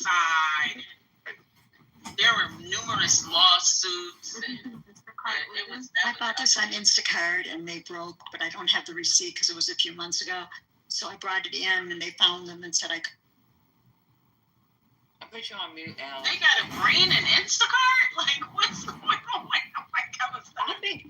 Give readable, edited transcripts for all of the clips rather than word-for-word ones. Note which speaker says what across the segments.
Speaker 1: outside. There were numerous lawsuits, and it was.
Speaker 2: I bought this on Instacart, and they broke, but I don't have the receipt because it was a few months ago. So I brought it in, and they found them and said I could.
Speaker 3: I put you on mute, Al.
Speaker 1: They got a brain in Instacart? Like, what's going on?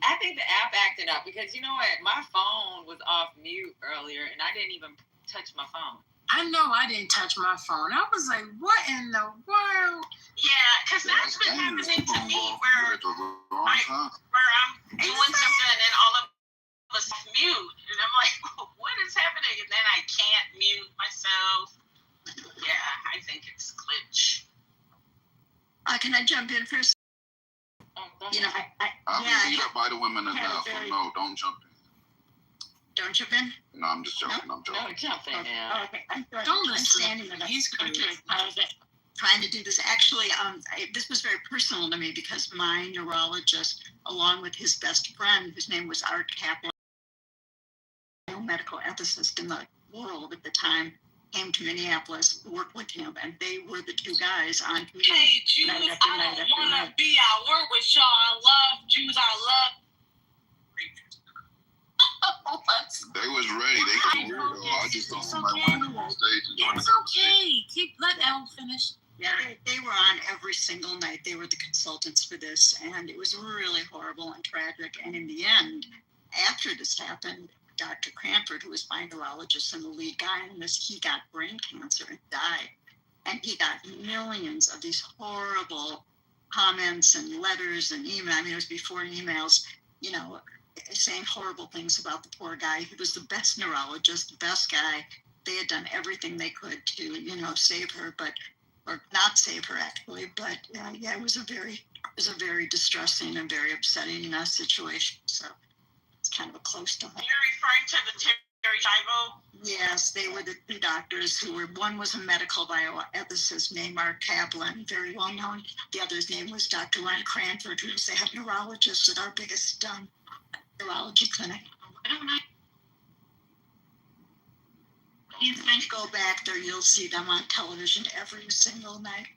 Speaker 3: I think the app acted up because you know what? My phone was off mute earlier, and I didn't even touch my phone.
Speaker 4: I know I didn't touch my phone. I was like, what in the world?
Speaker 1: Yeah, because that's been happening to me where I'm doing something and all of us mute. And I'm like, what is happening? And then I can't mute myself. Yeah, I think it's glitch.
Speaker 2: Can I jump in first?
Speaker 3: You know,
Speaker 5: I'm beat up by the women enough. No, don't jump in.
Speaker 2: Don't jump in?
Speaker 5: No, I'm just joking.
Speaker 2: No?
Speaker 5: I'm joking.
Speaker 3: No, jump in now.
Speaker 2: Okay.
Speaker 4: Don't
Speaker 2: I'm
Speaker 4: listen.
Speaker 2: standing there.
Speaker 4: He's crazy.
Speaker 2: Trying to do this. Actually, this was very personal to me because my neurologist, along with his best friend, whose name was Art Kaplan, no medical ethicist in the world at the time, came to Minneapolis, worked with him, and they were the two guys on TV.
Speaker 4: Hey, Jews, I don't want to be at work with y'all. I love Jews. I love.
Speaker 5: They was ready. They could I just don't somebody want to come on stage and join the
Speaker 4: conversation. Let Elle finish.
Speaker 2: Yeah, they were on every single night. They were the consultants for this, and it was really horrible and tragic. And in the end, after this happened, Dr. Cranford, who was my neurologist and the lead guy in this, he got brain cancer and died. And he got millions of these horrible comments and letters and emails. I mean, it was before emails, saying horrible things about the poor guy. He was the best neurologist, the best guy. They had done everything they could to, save her, or not save her actually. But it was a very distressing and very upsetting situation. So it's kind of a close to home.
Speaker 1: You're referring to the Terry Schiavo?
Speaker 2: Yes, they were the two doctors one was a medical bioethicist named Art Kaplan, very well known. The other's name was Dr. Len Cranford, who was the head neurologist at our biggest neurology clinic. You can go back there, you'll see them on television every single night.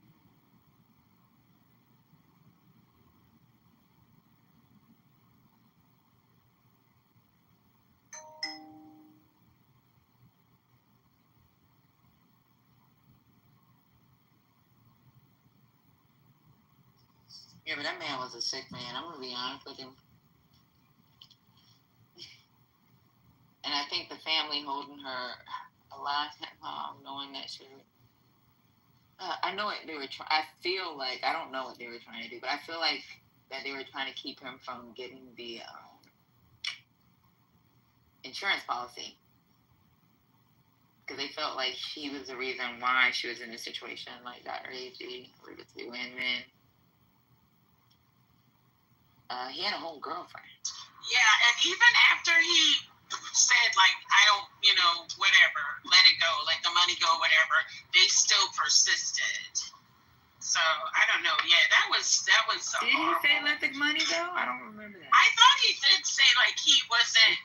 Speaker 3: Yeah, but that man was a sick man. I'm going to be honest with him. And I think the family holding her alive, knowing that she... I know what they were trying... I feel like... I don't know what they were trying to do, but I feel like that they were trying to keep him from getting the insurance policy. Because they felt like he was the reason why she was in this situation, like Dr. A.G. alluded to. And then he had a whole girlfriend.
Speaker 1: Yeah, and even after he said, like, I don't, whatever, let it go, let the money go, whatever, they still persisted. So, I don't know. Yeah, that was
Speaker 3: Did he say let the money go? I don't remember that.
Speaker 1: I thought he did say, like, he wasn't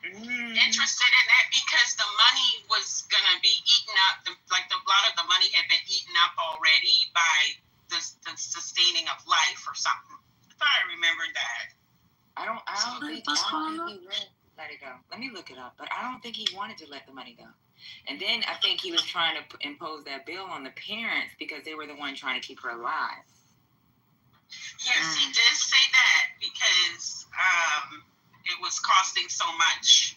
Speaker 1: interested in that because the money was going to be eaten up. A lot of the money had been eaten up already by the sustaining of life or something. I thought I remembered that.
Speaker 3: I don't think he would let it go. Let me look it up. But I don't think he wanted to let the money go. And then I think he was trying to impose that bill on the parents because they were the one trying to keep her alive.
Speaker 1: Yes, he did say that because it was costing so much.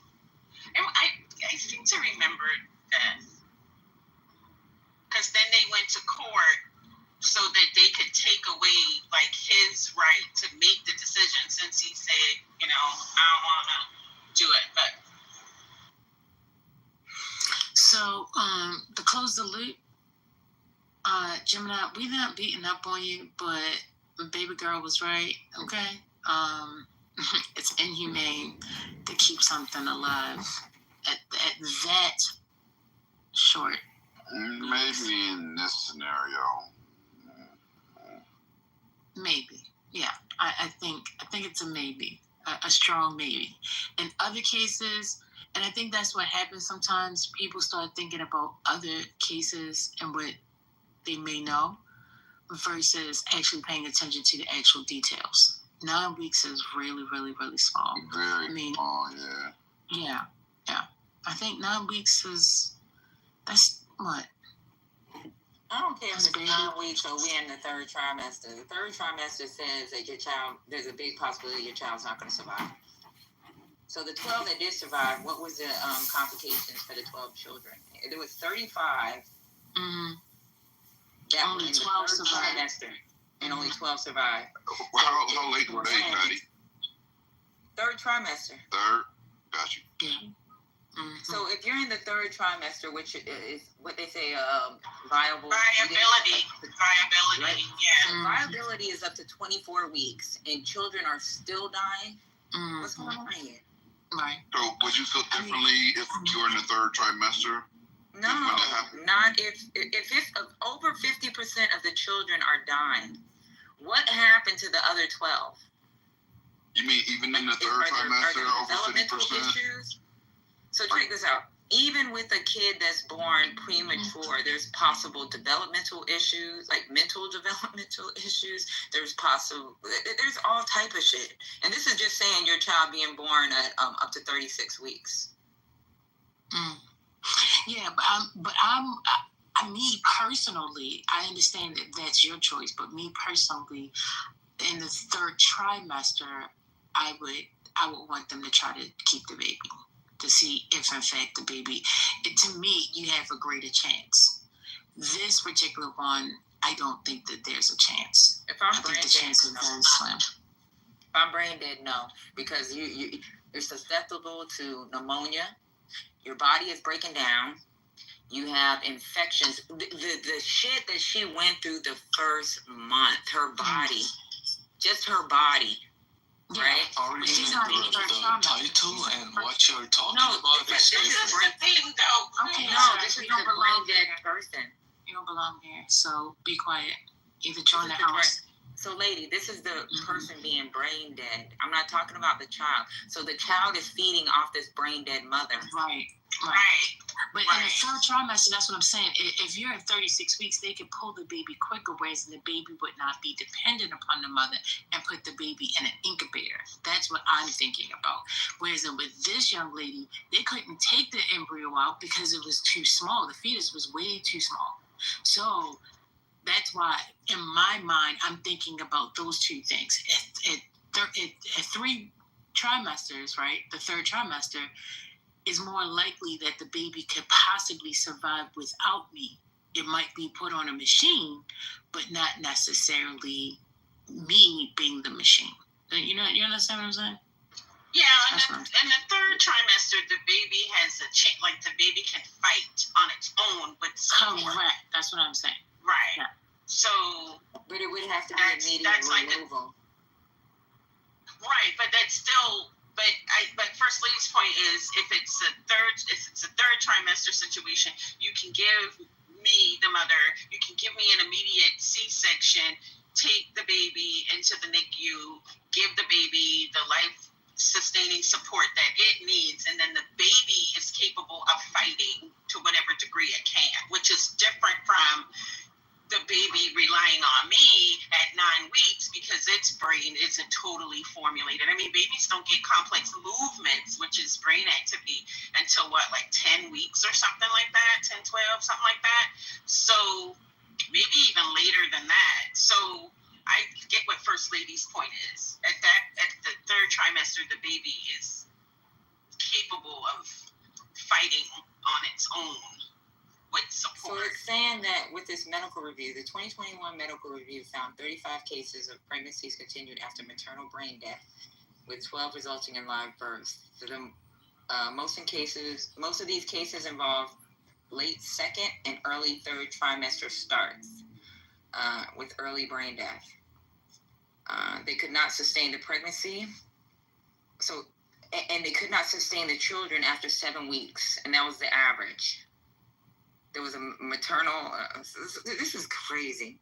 Speaker 1: And I seem to remember that. Because then they went to court so that they could take away, like, his right to make the decision since he said, I don't want to do it. But
Speaker 4: so, to close the loop, Gemini, we're not beating up on you, but baby girl was right, okay? It's inhumane to keep something alive at that short.
Speaker 5: Maybe in this scenario.
Speaker 4: Maybe, yeah. I think it's a maybe, a strong maybe. In other cases, and I think that's what happens sometimes. People start thinking about other cases and what they may know versus actually paying attention to the actual details. 9 weeks is really, really, really small.
Speaker 5: Very small, yeah.
Speaker 4: Yeah. I think 9 weeks that's what?
Speaker 3: I don't care if it's 9 weeks or we're in the third trimester. The third trimester says that there's a big possibility your child's not going to survive. So the 12 that did survive, what was the complications for the 12 children? There was 35.
Speaker 4: Mm-hmm.
Speaker 3: That
Speaker 4: Only
Speaker 3: was in
Speaker 4: 12
Speaker 3: the third
Speaker 4: survived.
Speaker 3: trimester, and only 12 survived.
Speaker 5: How late were they, Patty?
Speaker 3: Third trimester.
Speaker 5: Third? Got you.
Speaker 4: Yeah. Mm-hmm.
Speaker 3: So if you're in the third trimester, which is what they say, viability,
Speaker 1: right? Yeah.
Speaker 3: So viability is up to 24 weeks, and children are still dying.
Speaker 4: Mm-hmm.
Speaker 3: What's going on here?
Speaker 4: Right.
Speaker 5: So would you feel differently if you were in the third trimester?
Speaker 3: No, not if over 50% of the children are dying. What happened to the other 12?
Speaker 5: You mean even in the third trimester, over 50%?
Speaker 3: Issues? So check this out. Even with a kid that's born premature, there's possible developmental issues, like mental developmental issues. There's all type of shit. And this is just saying your child being born at up to 36 weeks.
Speaker 4: Mm. Yeah, but me personally, I understand that that's your choice, but me personally, in the third trimester, I would want them to try to keep the baby, to see if in fact the baby, to me, you have a greater chance. This particular one, I don't think that there's a chance. I think the chance is very slim.
Speaker 3: If I'm brain dead, no, because you're susceptible to pneumonia. Your body is breaking down. You have infections. The shit that she went through the first month, her body, just her body, right?
Speaker 4: She's not even
Speaker 6: the title and what you're talking about
Speaker 1: This is the thing, though.
Speaker 4: Okay,
Speaker 3: No, this is a brain dead person.
Speaker 4: You don't belong here, so be quiet. Either join the house.
Speaker 3: So, lady, this is the person being brain dead. I'm not talking about the child. So the child is feeding off this brain dead mother.
Speaker 4: Right. But in the third trimester, that's what I'm saying. If you're at 36 weeks, they can pull the baby quicker, whereas the baby would not be dependent upon the mother and put the baby in an incubator. That's what I'm thinking about. Whereas with this young lady, they couldn't take the embryo out because it was too small. The fetus was way too small. So that's why, in my mind, I'm thinking about those two things. At 3 trimesters, right, the third trimester, is more likely that the baby could possibly survive without me. It might be put on a machine, but not necessarily me being the machine. You understand what I'm saying?
Speaker 1: Yeah, in the third trimester, the baby has a chance, like the baby can fight on its own with support.
Speaker 4: Correct. That's what I'm saying.
Speaker 1: Right.
Speaker 4: Yeah.
Speaker 1: So,
Speaker 3: but it would have to be immediate removal.
Speaker 1: Right, but that's still. But First Lady's point is, if it's a third trimester situation, you can give me, the mother, you can give me an immediate C-section, take the baby into the NICU, give the baby the life-sustaining support that it needs, and then the baby is capable of fighting to whatever degree it can, which is different from the baby relying on me at 9 weeks because its brain isn't totally formulated. I mean, babies don't get complex movements, which is brain activity, until 10 weeks or something like that, 10, 12, something like that. So maybe even later than that. So I get what First Lady's point is. At the third trimester, the baby is capable of fighting on its own.
Speaker 3: So it's saying that with this medical review, the 2021 medical review found 35 cases of pregnancies continued after maternal brain death, with 12 resulting in live births. So most of these cases involve late second and early third trimester starts with early brain death. They could not sustain the pregnancy, and they could not sustain the children after 7 weeks, and that was the average. There was a maternal. This is crazy.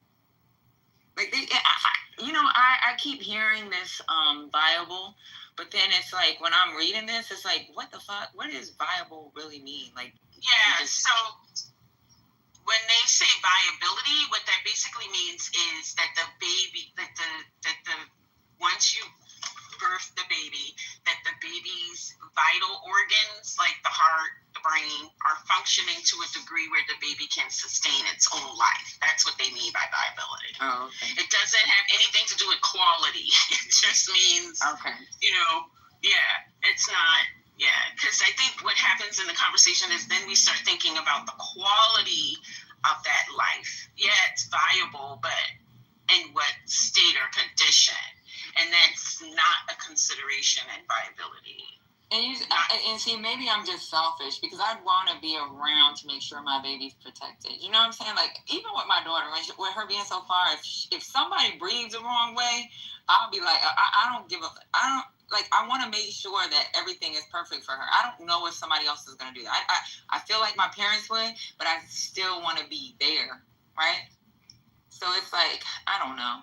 Speaker 3: Like I keep hearing this viable, but then it's like when I'm reading this, it's like, what the fuck? What does viable really mean? Like,
Speaker 1: yeah. So when they say viability, what that basically means is that the baby, that the once you birth the baby, that the baby's vital organs like the heart, the brain, are functioning to a degree where the baby can sustain its own life. That's what they mean by viability.
Speaker 3: Oh, okay.
Speaker 1: It doesn't have anything to do with quality. It just means,
Speaker 3: Okay.
Speaker 1: it's not. Yeah, because I think what happens in the conversation is then we start thinking about the quality of that life. Yeah, it's viable, but in what state or condition? And that's not a consideration in viability.
Speaker 3: And see, maybe I'm just selfish because I'd want to be around to make sure my baby's protected. You know what I'm saying? Like, even with my daughter, with her being so far, if somebody breathes the wrong way, I'll be like, I don't give a, I don't, like, I want to make sure that everything is perfect for her. I don't know if somebody else is going to do that. I feel like my parents would, but I still want to be there, right? So it's like, I don't know.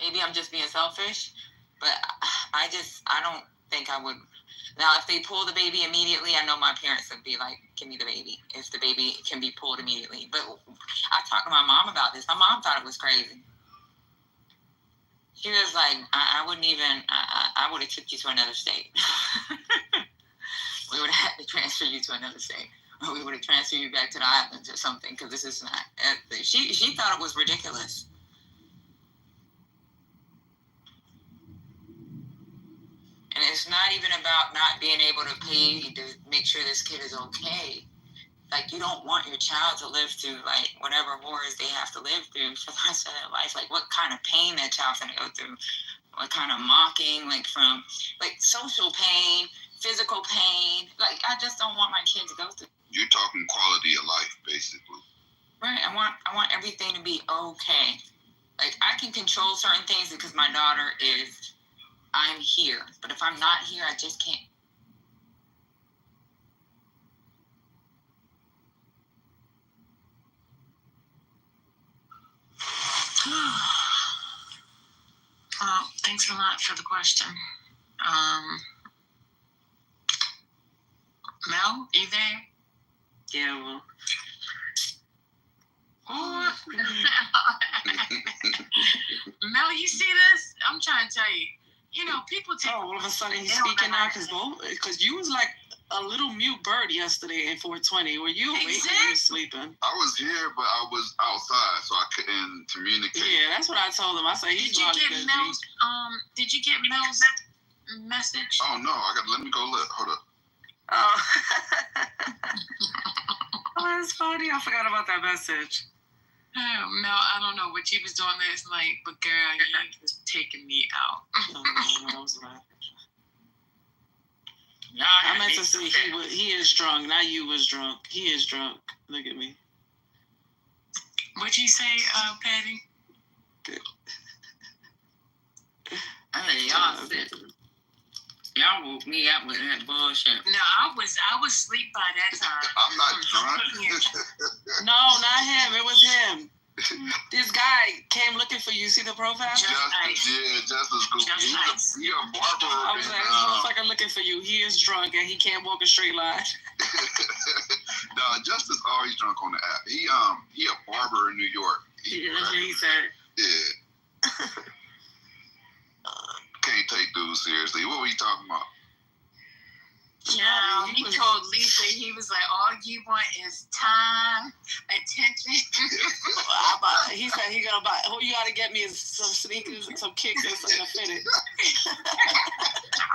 Speaker 3: Maybe I'm just being selfish, but I don't think I would. Now, if they pull the baby immediately, I know my parents would be like, give me the baby, if the baby can be pulled immediately. But I talked to my mom about this. My mom thought it was crazy. She was like, I wouldn't even, I would have took you to another state. We would have had to transfer you to another state. Or we would have transferred you back to the islands or something, because this is not, she thought it was ridiculous. And it's not even about not being able to pay to make sure this kid is okay. Like, you don't want your child to live through, like, whatever horrors they have to live through for the rest of their life. Like, what kind of pain that child's going to go through. What kind of mocking, like, from, like, social pain, physical pain. Like, I just don't want my kid to go through.
Speaker 5: You're talking quality of life, basically.
Speaker 3: Right. I want everything to be okay. Like, I can control certain things because my daughter is... I'm here, but if I'm not here, I just can't.
Speaker 4: Thanks a lot for the question. Mel, you there?
Speaker 7: Yeah, well.
Speaker 4: Mel, you see this? I'm trying to tell you. You know, people take...
Speaker 7: Oh, all of a sudden he's speaking now because you was like a little mute bird yesterday in 420. Were you awake or you were sleeping?
Speaker 5: I was here, but I was outside, so I couldn't communicate.
Speaker 7: Yeah, that's what I told him. I said,
Speaker 4: Did you get Mel's message?
Speaker 5: Oh, no. Let me go look. Hold up.
Speaker 7: Oh. Oh, that's funny. I forgot about that message.
Speaker 4: Oh, Mel, I don't know what you was doing last night, but girl, you was taking me out.
Speaker 7: That was right. I meant to say he is drunk. Not you was drunk. He is drunk. Look at me.
Speaker 4: What'd you say, Patty?
Speaker 3: Y'all woke me up with that bullshit.
Speaker 4: No, I was asleep by that time.
Speaker 5: I'm not drunk.
Speaker 7: No, not him. It was him. This guy came looking for you. See the profile?
Speaker 5: Justice Goofy. He a barber.
Speaker 7: I was like, this motherfucker looking for you. He is drunk and he can't walk a straight line.
Speaker 5: No, Justice always drunk on the app. He a barber in New York.
Speaker 7: That's what he said.
Speaker 5: Yeah. Can't take dudes seriously. What were you talking about?
Speaker 4: Yeah, he told Lisa, he was like, all you want is time, attention.
Speaker 7: He said he gonna buy. All you gotta get me is some sneakers and some kicks and something to fit it.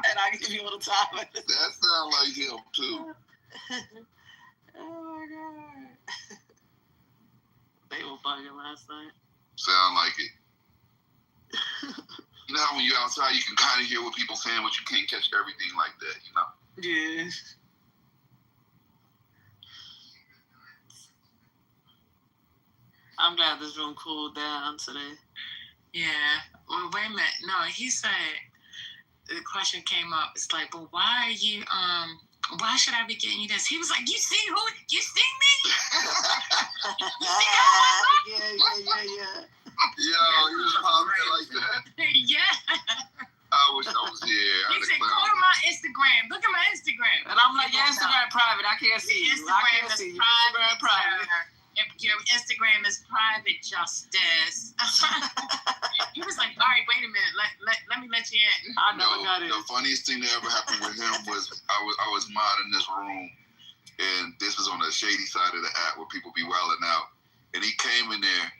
Speaker 7: And I give you all the time.
Speaker 5: That sounds like him too.
Speaker 7: Oh my god. They were bugging last night.
Speaker 5: Sound like it. You know, when you're outside, you can kind of hear what people saying, but you can't catch everything like that, you know?
Speaker 7: Yeah. I'm glad this room cooled down today.
Speaker 4: Yeah. Well, wait a minute. No, he said, the question came up. It's like, well, why are you, why should I be getting you this? He was like, you see me? You see how
Speaker 7: Yeah.
Speaker 5: Yo, he was popping like that.
Speaker 4: Yeah.
Speaker 5: I wish I was here.
Speaker 4: He said, go to my Instagram. Look at my Instagram.
Speaker 7: And I'm like, your Instagram private. I can't see you. I can't see you. Instagram private.
Speaker 4: If your Instagram downstairs. He was like, all right, wait a minute, let me let you in.
Speaker 7: I never got it.
Speaker 5: The funniest thing that ever happened with him was I was modding this room, and this was on the shady side of the app where people be wilding out. And he came in there,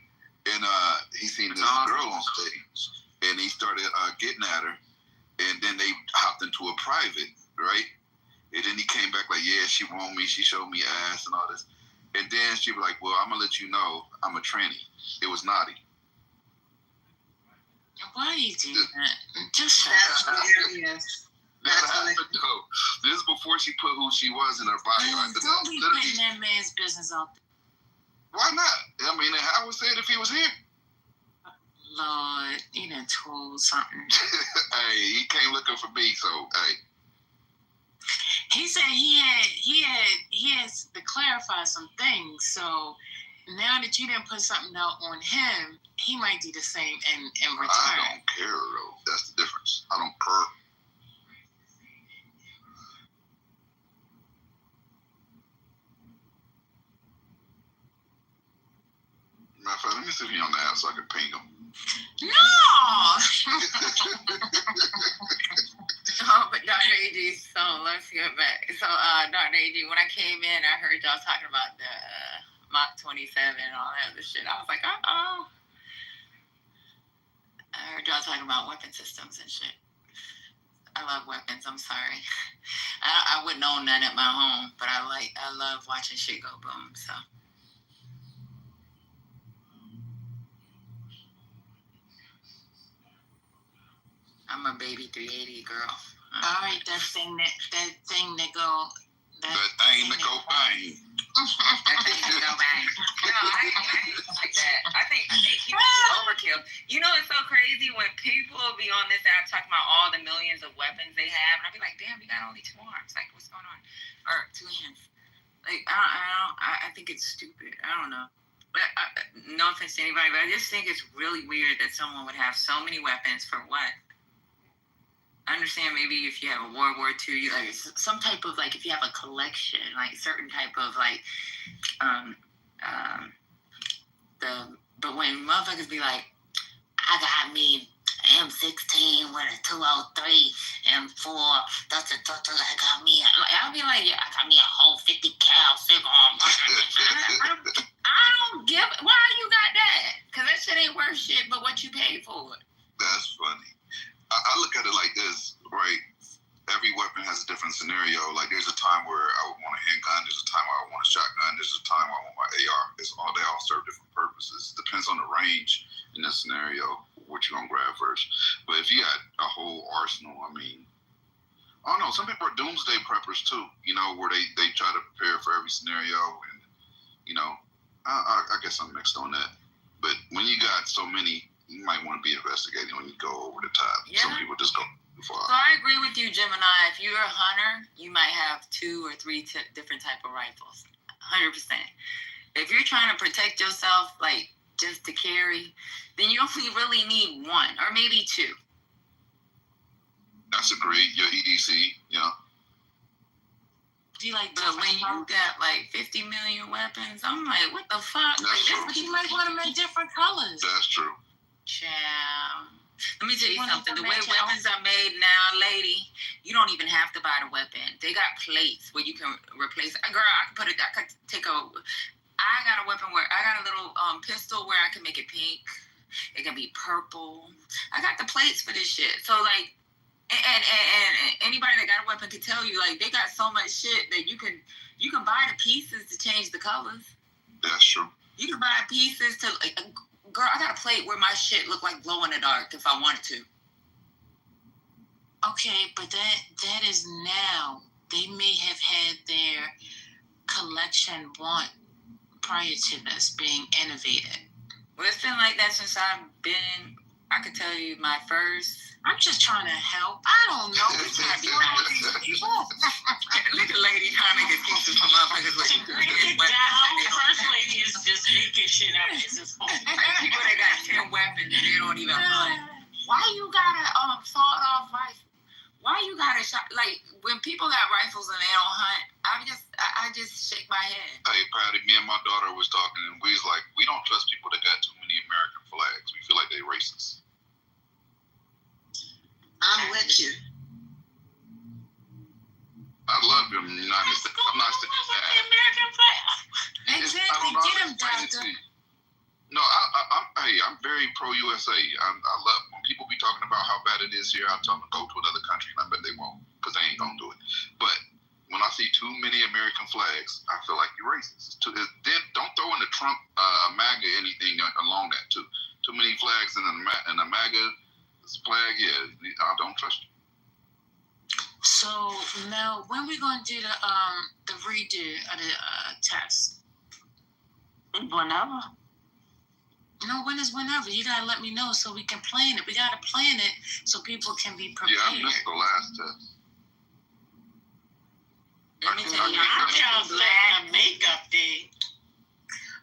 Speaker 5: and he seen this girl on stage, and he started getting at her, and then they hopped into a private, right? And then he came back like, yeah, she want me, she showed me ass and all this. And then she was like, well, I'm gonna let you know I'm a tranny. It was naughty.
Speaker 4: Why you do that? Just
Speaker 2: That's hilarious.
Speaker 5: That happened though. This is before she put who she was in her body.
Speaker 4: don't be putting that man's business out there.
Speaker 5: Why not? I mean, I would say it if he was here.
Speaker 4: Lord, you done told something.
Speaker 5: Hey, he came looking for me, so hey.
Speaker 4: He said he has to clarify some things. So now that you didn't put something out on him, he might do the same in return.
Speaker 5: I don't care though. That's the difference. I don't care. Matter of fact, let me see if he's on the app so I can ping him.
Speaker 3: No! Oh, but Dr. AG, so let's get back. So, Dr. AG, when I came in, I heard y'all talking about the Mach 27 and all that other shit. I was like, uh-oh. I heard y'all talking about weapon systems and shit. I love weapons. I'm sorry. I wouldn't own none at my home, but I love watching shit go boom, so. I'm a baby 380 girl.
Speaker 4: All right, that thing that go.
Speaker 5: That thing to go bang.
Speaker 3: That thing to go bang. No, I like that. I think people do overkill. You know, it's so crazy when people be on this app talking about all the millions of weapons they have, and I'll be like, damn, you got only 2 arms. Like, what's going on? Or 2 hands. Like, I think it's stupid. I don't know. But no offense to anybody, but I just think it's really weird that someone would have so many weapons for what? I understand maybe if you have a World War II, you like some type of like if you have a collection, like certain type of like but when motherfuckers be like, I got me M16 with a 203 M4, I got me. I'll be like, yeah, I got me a whole 50 cal cigar. I don't give. Why you got that? Because that shit ain't worth shit, but what you paid for it.
Speaker 5: That's funny. I look at it like this, right? Every weapon has a different scenario. Like there's a time where I would want a handgun. There's a time where I want a shotgun. There's a time where I want my AR. They all serve different purposes. Depends on the range in that scenario, what you're gonna grab first. But if you got a whole arsenal, I mean, I don't know. Some people are doomsday preppers too. You know, where they try to prepare for every scenario, and you know, I guess I'm mixed on that. But when you got so many, you might want to be investigating when you go over the top.
Speaker 3: Yeah.
Speaker 5: Some people just go too far.
Speaker 3: So I agree with you, Gemini. If you're a hunter, you might have 2 or 3 different type of rifles. 100%. If you're trying to protect yourself, like just to carry, then you only really need 1 or maybe 2.
Speaker 5: That's agreed. Your EDC, yeah.
Speaker 4: Do you like?
Speaker 3: But when you got like 50 million weapons, I'm like, what the fuck?
Speaker 5: That's true.
Speaker 4: But you might want to make different colors.
Speaker 5: That's true.
Speaker 3: Child. Let me tell you
Speaker 4: You
Speaker 3: something. The way
Speaker 4: want to
Speaker 3: weapons are made now, lady, you don't even have to buy the weapon. They got plates where you can replace it. Girl, I could take a. I got a weapon where I got a little pistol where I can make it pink. It can be purple. I got the plates for this shit. So like, and anybody that got a weapon can tell you like they got so much shit that you can buy the pieces to change the colors.
Speaker 5: That's true.
Speaker 3: You can buy pieces to like. Girl, I got a plate where my shit look like glow in the dark if I wanted to.
Speaker 4: Okay, but that is now. They may have had their collection prior to this being innovated.
Speaker 3: Well, it's been like that since I've been. I could tell you my first.
Speaker 4: I'm just trying to help. I don't know. We're trying to be
Speaker 3: Look at lady trying to get excuses from motherfuckers.
Speaker 1: First lady is just making shit up. It's just
Speaker 3: people that got 10 weapons and they don't even hunt. Why you got a sawed-off rifle? Why you got a shot? Like when people got rifles and they don't hunt, I just shake my head.
Speaker 5: Hey, Patty, me and my daughter was talking, and we was like, we don't trust people that got too many American flags. We feel like they're racist.
Speaker 2: I'm with you.
Speaker 5: I love them United States. I'm not saying
Speaker 1: With the
Speaker 5: that.
Speaker 1: American flag.
Speaker 4: Exactly. Get him, doctor.
Speaker 5: No, I'm very pro USA. I love when people be talking about how bad it is here. I tell them to go to another country, and I bet they won't because they ain't gonna do it. But when I see too many American flags, I feel like you're racist. Then don't throw in the Trump, MAGA, anything along that too. Too many flags in the MAGA flag. Yeah, I don't trust you.
Speaker 4: So Mel, when we gonna do the redo of the test?
Speaker 7: Whenever.
Speaker 4: No, whenever. You gotta let me know so we can plan it. We gotta plan it so people can be prepared.
Speaker 5: Yeah, I missed the last test.
Speaker 3: Let me tell you,
Speaker 1: I'm trying to plan a makeup day.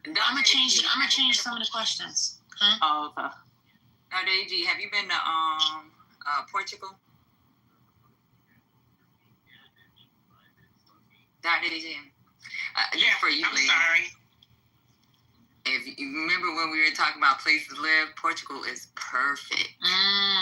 Speaker 4: I'm gonna change some of the questions. Huh?
Speaker 7: Oh, okay.
Speaker 3: Now, DG, have you been to Portugal? Dr. DG. For you,
Speaker 1: I'm
Speaker 3: lady.
Speaker 1: sorry.
Speaker 3: If you remember when we were talking about places to live, Portugal is perfect.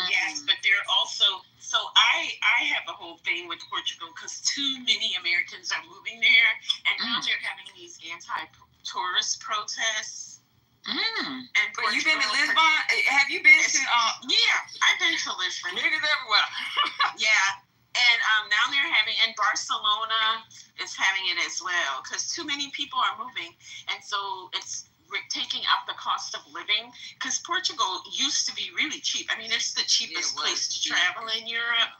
Speaker 1: Yes, but they're also I have a whole thing with Portugal because too many Americans are moving there, and now they're having these anti-tourist protests.
Speaker 4: Mm.
Speaker 1: And
Speaker 3: But you've been to Lisbon? Have you been to?
Speaker 1: Yeah, I've been to Lisbon.
Speaker 3: Niggas everywhere.
Speaker 1: Yeah, and now they're having, and Barcelona is having it as well because too many people are moving, and so it's taking up the cost of living because Portugal used to be really cheap. I mean, it's the cheapest place to travel in Europe,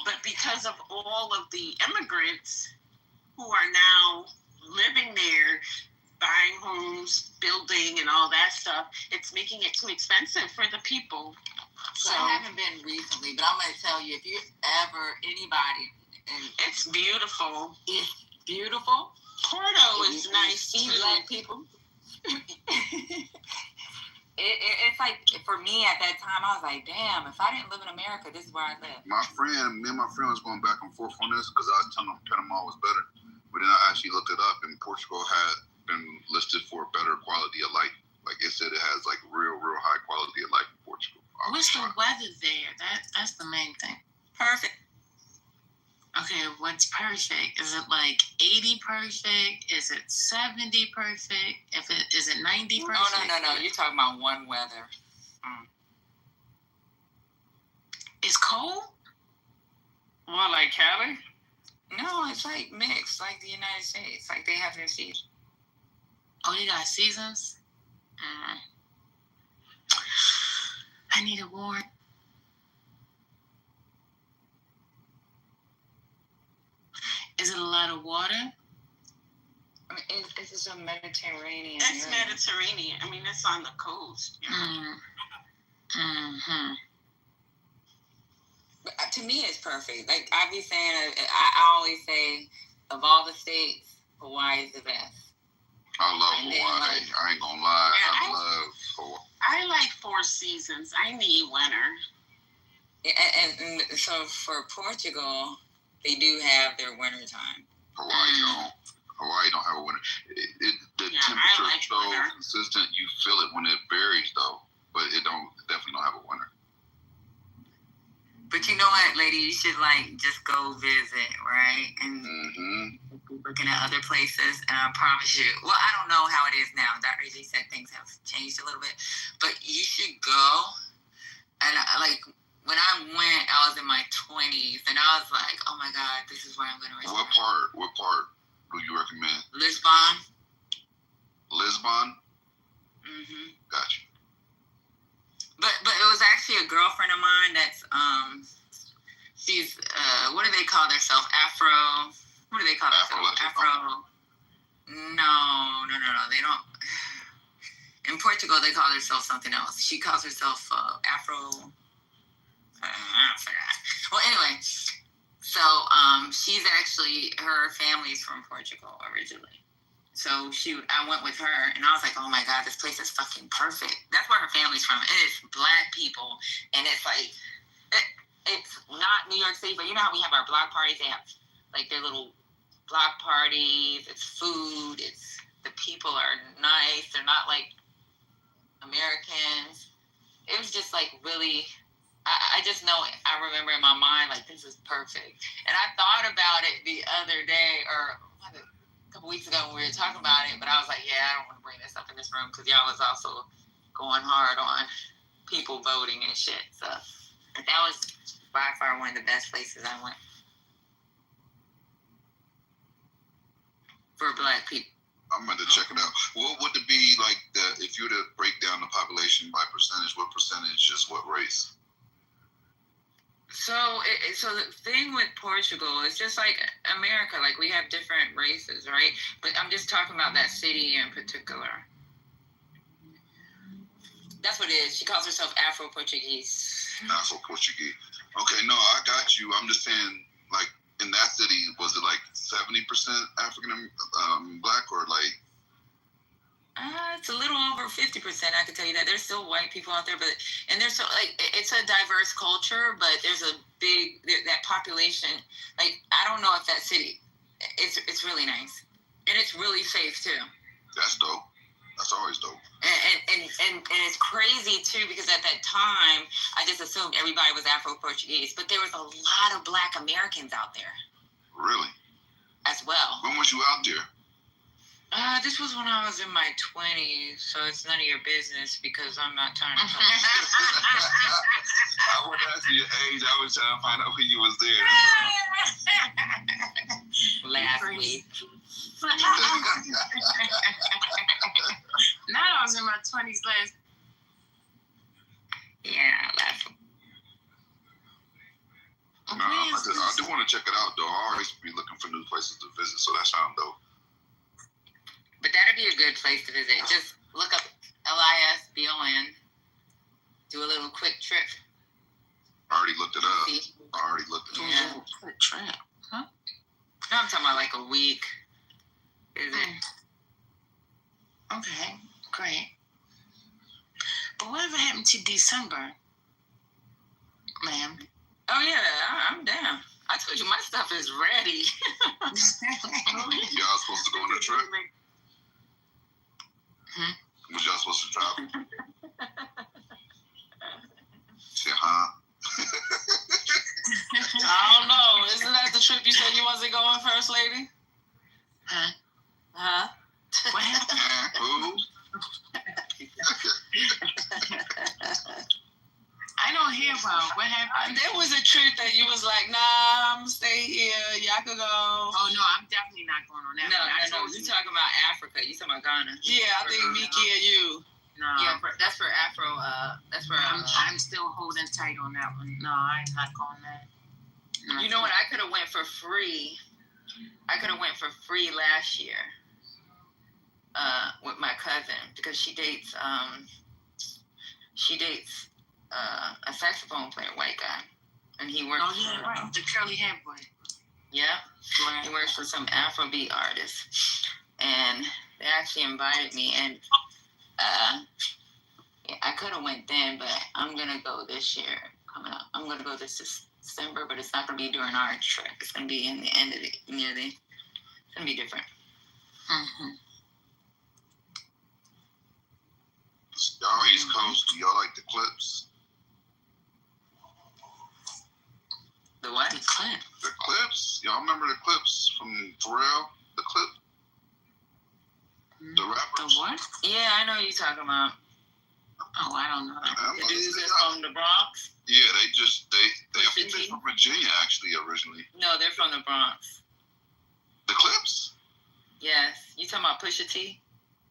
Speaker 1: but because of all of the immigrants who are now living there, buying homes, building, and all that stuff, it's making it too expensive for the people.
Speaker 3: So I haven't been recently, but I'm going to tell you, if you ever, anybody, and
Speaker 1: it's beautiful.
Speaker 3: It's beautiful.
Speaker 1: Porto is nice
Speaker 3: too.
Speaker 1: Black
Speaker 3: people. It's like, for me at that time, I was like, damn, if I didn't live in America, this is where I live.
Speaker 5: Me and my friend was going back and forth on this because I was telling him Panama was better. But then I actually looked it up, and Portugal had been listed for better quality of life. Like it said, it has like real high quality of life in Portugal.
Speaker 4: What's the weather there? That's the main thing.
Speaker 3: Perfect.
Speaker 4: Okay, what's perfect? Is it like 80 perfect? Is it 70 perfect? Is it 90 perfect?
Speaker 3: Oh no! You're talking about one weather.
Speaker 4: It's cold?
Speaker 7: What, like Cali?
Speaker 3: No, it's like mixed, like the United States. Like they have their seasons.
Speaker 4: Oh, they got seasons? I need a warrant. Is it a lot of water?
Speaker 3: I mean, this is a Mediterranean.
Speaker 1: It's
Speaker 3: area.
Speaker 1: Mediterranean. I mean, it's on the coast. You know?
Speaker 4: Mm-hmm.
Speaker 3: But to me, it's perfect. Like I be saying, I always say, of all the states, Hawaii is the best.
Speaker 5: I love Hawaii. I ain't gonna lie. I love Hawaii.
Speaker 1: I like 4 seasons. I need winter.
Speaker 3: And so for Portugal, they do have their winter time.
Speaker 5: Hawaii don't have a winter. The temperature is so consistent. You feel it when it varies, though, but it definitely don't have a winter.
Speaker 3: But you know what, lady? You should just go visit, right? And looking at other places. And I promise you, well, I don't know how it is now. Dr. Z said things have changed a little bit, but you should go. And when I went, I was in my 20s, and I was like, oh my God, this is where I'm going to reside.
Speaker 5: What part do you recommend?
Speaker 3: Lisbon. Mm-hmm.
Speaker 5: Gotcha.
Speaker 3: But it was actually a girlfriend of mine that's, she's, what do they call themselves? Afro. What do they call themselves? Afro. No. They don't. In Portugal, they call themselves something else. She calls herself Afro. I forgot. Well, anyway, so she's actually, her family's from Portugal originally. So I went with her, and I was like, oh my God, this place is fucking perfect. That's where her family's from. And it's Black people, and it's like, it's not New York City, but you know how we have our block parties? They have their little block parties. It's food. The people are nice. They're not Americans. It was just like really. I just know I remember in my mind like this is perfect, and I thought about it the other day or a couple weeks ago when we were talking about it. But I was like, yeah, I don't want to bring this up in this room because y'all was also going hard on people voting and shit. So but that was by far one of the best places I went for Black people.
Speaker 5: I'm going to check it out. What would it be like if you were to break down the population by percentage? What percentage is what race?
Speaker 3: So the thing with Portugal is just like America. Like we have different races, right? But I'm just talking about that city in particular. That's what it is. She calls herself Afro-Portuguese.
Speaker 5: Afro-Portuguese. Okay, no, I got you. I'm just saying, like, in that city, was it like 70% African Black or like?
Speaker 3: It's a little over 50%. I can tell you that. There's still white people out there, and there's so like it's a diverse culture, but there's a big that population. Like I don't know if that city, it's really nice, and it's really safe too.
Speaker 5: That's dope. That's always dope.
Speaker 3: And it's crazy too because at that time I just assumed everybody was Afro-Portuguese, but there was a lot of Black Americans out there.
Speaker 5: Really?
Speaker 3: As well.
Speaker 5: When was you out there?
Speaker 3: This was when I was in my 20s, so it's none of your business because I'm not trying to talk.
Speaker 5: I wasn't asking your age. I was trying to find out who you was there.
Speaker 3: Last week.
Speaker 4: Now I was in my 20s last.
Speaker 3: Yeah, last week.
Speaker 5: No, I do want to check it out, though. I always be looking for new places to visit, so that sounds dope.
Speaker 3: But that'd be a good place to visit. Just look up LISBON. Do a little quick trip.
Speaker 5: I already looked it up.
Speaker 3: Yeah.
Speaker 4: Quick trip. Huh?
Speaker 3: No, I'm talking about like a week visit.
Speaker 4: Okay, great. But whatever happened to December, ma'am?
Speaker 3: Oh yeah, I'm down. I told you my stuff is ready.
Speaker 5: Y'all supposed to go on a trip? Was y'all supposed to travel? Say, huh?
Speaker 7: I don't know. Isn't that the trip you said you wasn't going, First Lady?
Speaker 4: Huh?
Speaker 3: Huh?
Speaker 4: What happened?
Speaker 5: Who?
Speaker 4: I don't hear about what happened.
Speaker 7: There was a trip that you was like, nah, I'm gonna stay here. Y'all could go.
Speaker 4: Oh no, I'm definitely not going on that.
Speaker 3: No.
Speaker 4: one.
Speaker 3: You talking about Africa? You talking about Ghana?
Speaker 7: Yeah, I think Miki and you.
Speaker 4: No.
Speaker 3: Yeah, that's for Afro. That's for.
Speaker 4: I'm still holding tight on that one. No, I'm not going that. No.
Speaker 3: You know what? I could have went for free. Last year. With my cousin because she dates a saxophone player, white guy, and he works.
Speaker 4: Oh yeah, right. The curly hair boy.
Speaker 3: Yeah,
Speaker 4: Right.
Speaker 3: he works for some Afrobeat artist, and they actually invited me, and I could have went then, but I'm gonna go this year coming up. I'm gonna go this December, but it's not gonna be during our trip. It's gonna be in the end of it's gonna be different.
Speaker 4: Mm-hmm.
Speaker 5: Y'all East Coast, do y'all like the clips?
Speaker 3: The what?
Speaker 4: The clip.
Speaker 5: The clips? Y'all remember the clips from Pharrell? The clip? The rappers?
Speaker 4: The what?
Speaker 3: Yeah, I know what you're talking about.
Speaker 4: Oh, I don't know.
Speaker 3: The dudes that's from the Bronx?
Speaker 5: Yeah, they I think
Speaker 3: Pusha
Speaker 5: they're
Speaker 3: T?
Speaker 5: from Virginia actually originally.
Speaker 3: No, they're from the Bronx.
Speaker 5: The clips?
Speaker 3: Yes. You talking about Pusha T?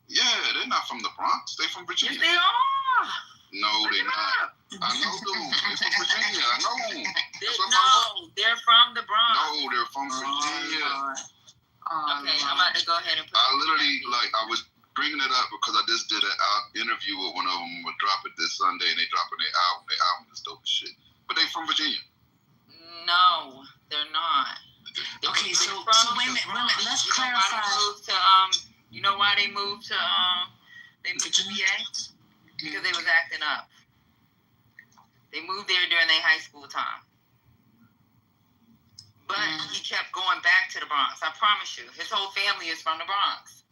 Speaker 5: Yeah, they're not from the Bronx. They're from
Speaker 3: Yes,
Speaker 5: Virginia.
Speaker 3: they are.
Speaker 5: No, they're not. I know, dude. They're from Virginia. I know.
Speaker 3: They're from the Bronx.
Speaker 5: No, they're from Virginia.
Speaker 3: Okay, I'm about to go ahead and put
Speaker 5: I literally, I was bringing it up because I just did an interview with one of them. We'll drop it this Sunday, and they dropping their album. Their album is dope as shit. But they from Virginia.
Speaker 3: No, they're not.
Speaker 4: Okay, so wait a minute. Let's
Speaker 3: You know why
Speaker 4: clarify.
Speaker 3: they moved to you know why they moved to
Speaker 4: Virginia?
Speaker 3: VA? Because they was acting up. They moved there during their high school time. But he kept going back to the Bronx. I promise you. His whole family is from the Bronx.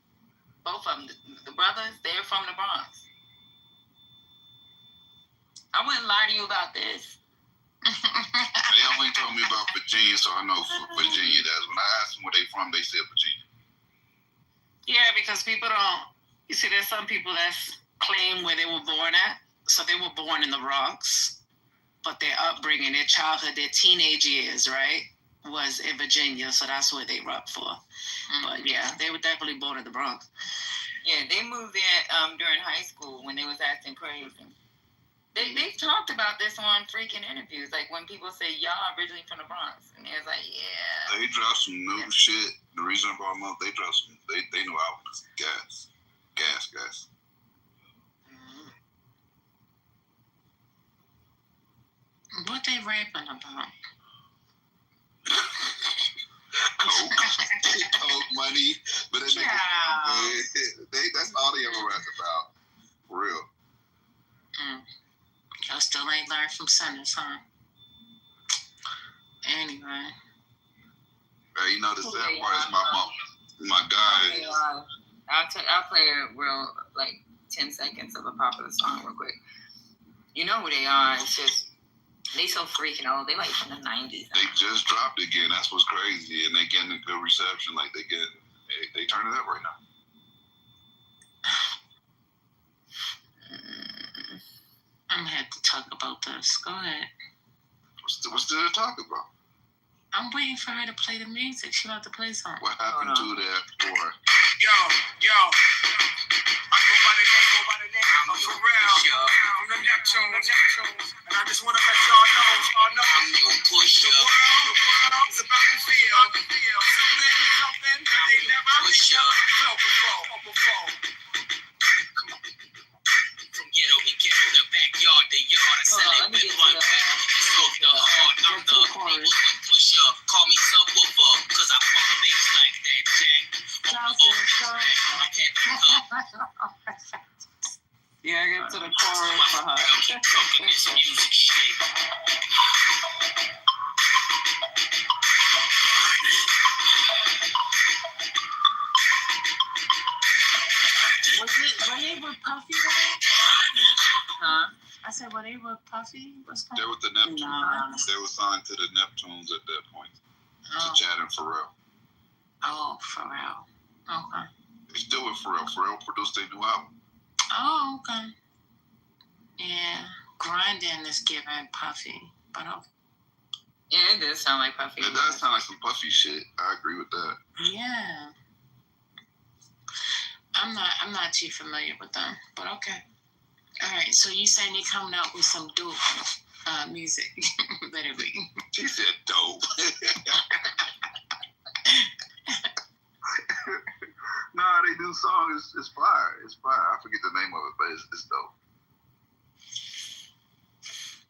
Speaker 3: Both of them. The brothers, they're from the Bronx. I wouldn't lie to you about this.
Speaker 5: They only told me about Virginia, so I know Virginia does. When I asked them where they from, they said Virginia.
Speaker 7: Yeah, because people don't. You see, there's some people that claim where they were born at. So they were born in the Bronx, but their upbringing, their childhood, their teenage years, right, was in Virginia. So that's where they rep for. But yeah, they were definitely born in the Bronx.
Speaker 3: Yeah, they moved there during high school when they was acting crazy. They've talked about this on freaking interviews, like when people say y'all originally from the Bronx, and it's like, yeah.
Speaker 5: They dropped some new shit. The reason I brought them up, they dropped some. They knew I was gas.
Speaker 4: What they rapping about?
Speaker 5: Coke money, but that's all they ever rapped about. For real.
Speaker 4: Y'all still ain't learned from Sanders, huh? Anyway.
Speaker 5: Hey, you know the sad part is my guy.
Speaker 3: I'll play a real 10 seconds of a popular song real quick. You know who they are. It's just they so freaking old. They from the 90s.
Speaker 5: They just dropped it again. That's what's crazy, and they getting a good reception. They turn it up right now.
Speaker 4: I'm gonna have to talk about this. Go ahead.
Speaker 5: What's there to talk about?
Speaker 4: I'm waiting for her to play the music. She about to play something.
Speaker 5: What happened to that for?
Speaker 8: Yo. I go by the name of Pharrell from the Neptunes. And I just want to let y'all know the world is about to feel something that they never felt before. From ghetto to ghetto, the backyard, the yard, I sell it with one pedal. Smoke the hard, I'm the push up. Call me subwoofer, cause I pump bass like that, Jack.
Speaker 7: Yeah, I get to the chorus for her.
Speaker 8: This music shit.
Speaker 4: Were they with Puffy though?
Speaker 3: Huh?
Speaker 4: I said, were they with Puffy?
Speaker 5: They were the Neptunes.
Speaker 4: No.
Speaker 5: They were signed to the Neptunes at that point. To Chad and Pharrell.
Speaker 4: Oh, Pharrell. Okay.
Speaker 5: They still with Pharrell. Pharrell produced their new album.
Speaker 4: Oh, okay. Yeah, grinding is giving Puffy, but okay.
Speaker 3: Yeah, it does sound like Puffy.
Speaker 5: It does sound like some Puffy shit. I agree with that.
Speaker 4: Yeah. I'm not too familiar with them, but okay. All right, so you saying they coming out with some dope music? Literally.
Speaker 5: She said dope. Nah, they do songs. It's fire. It's fire. I forget the name of it, but it's dope.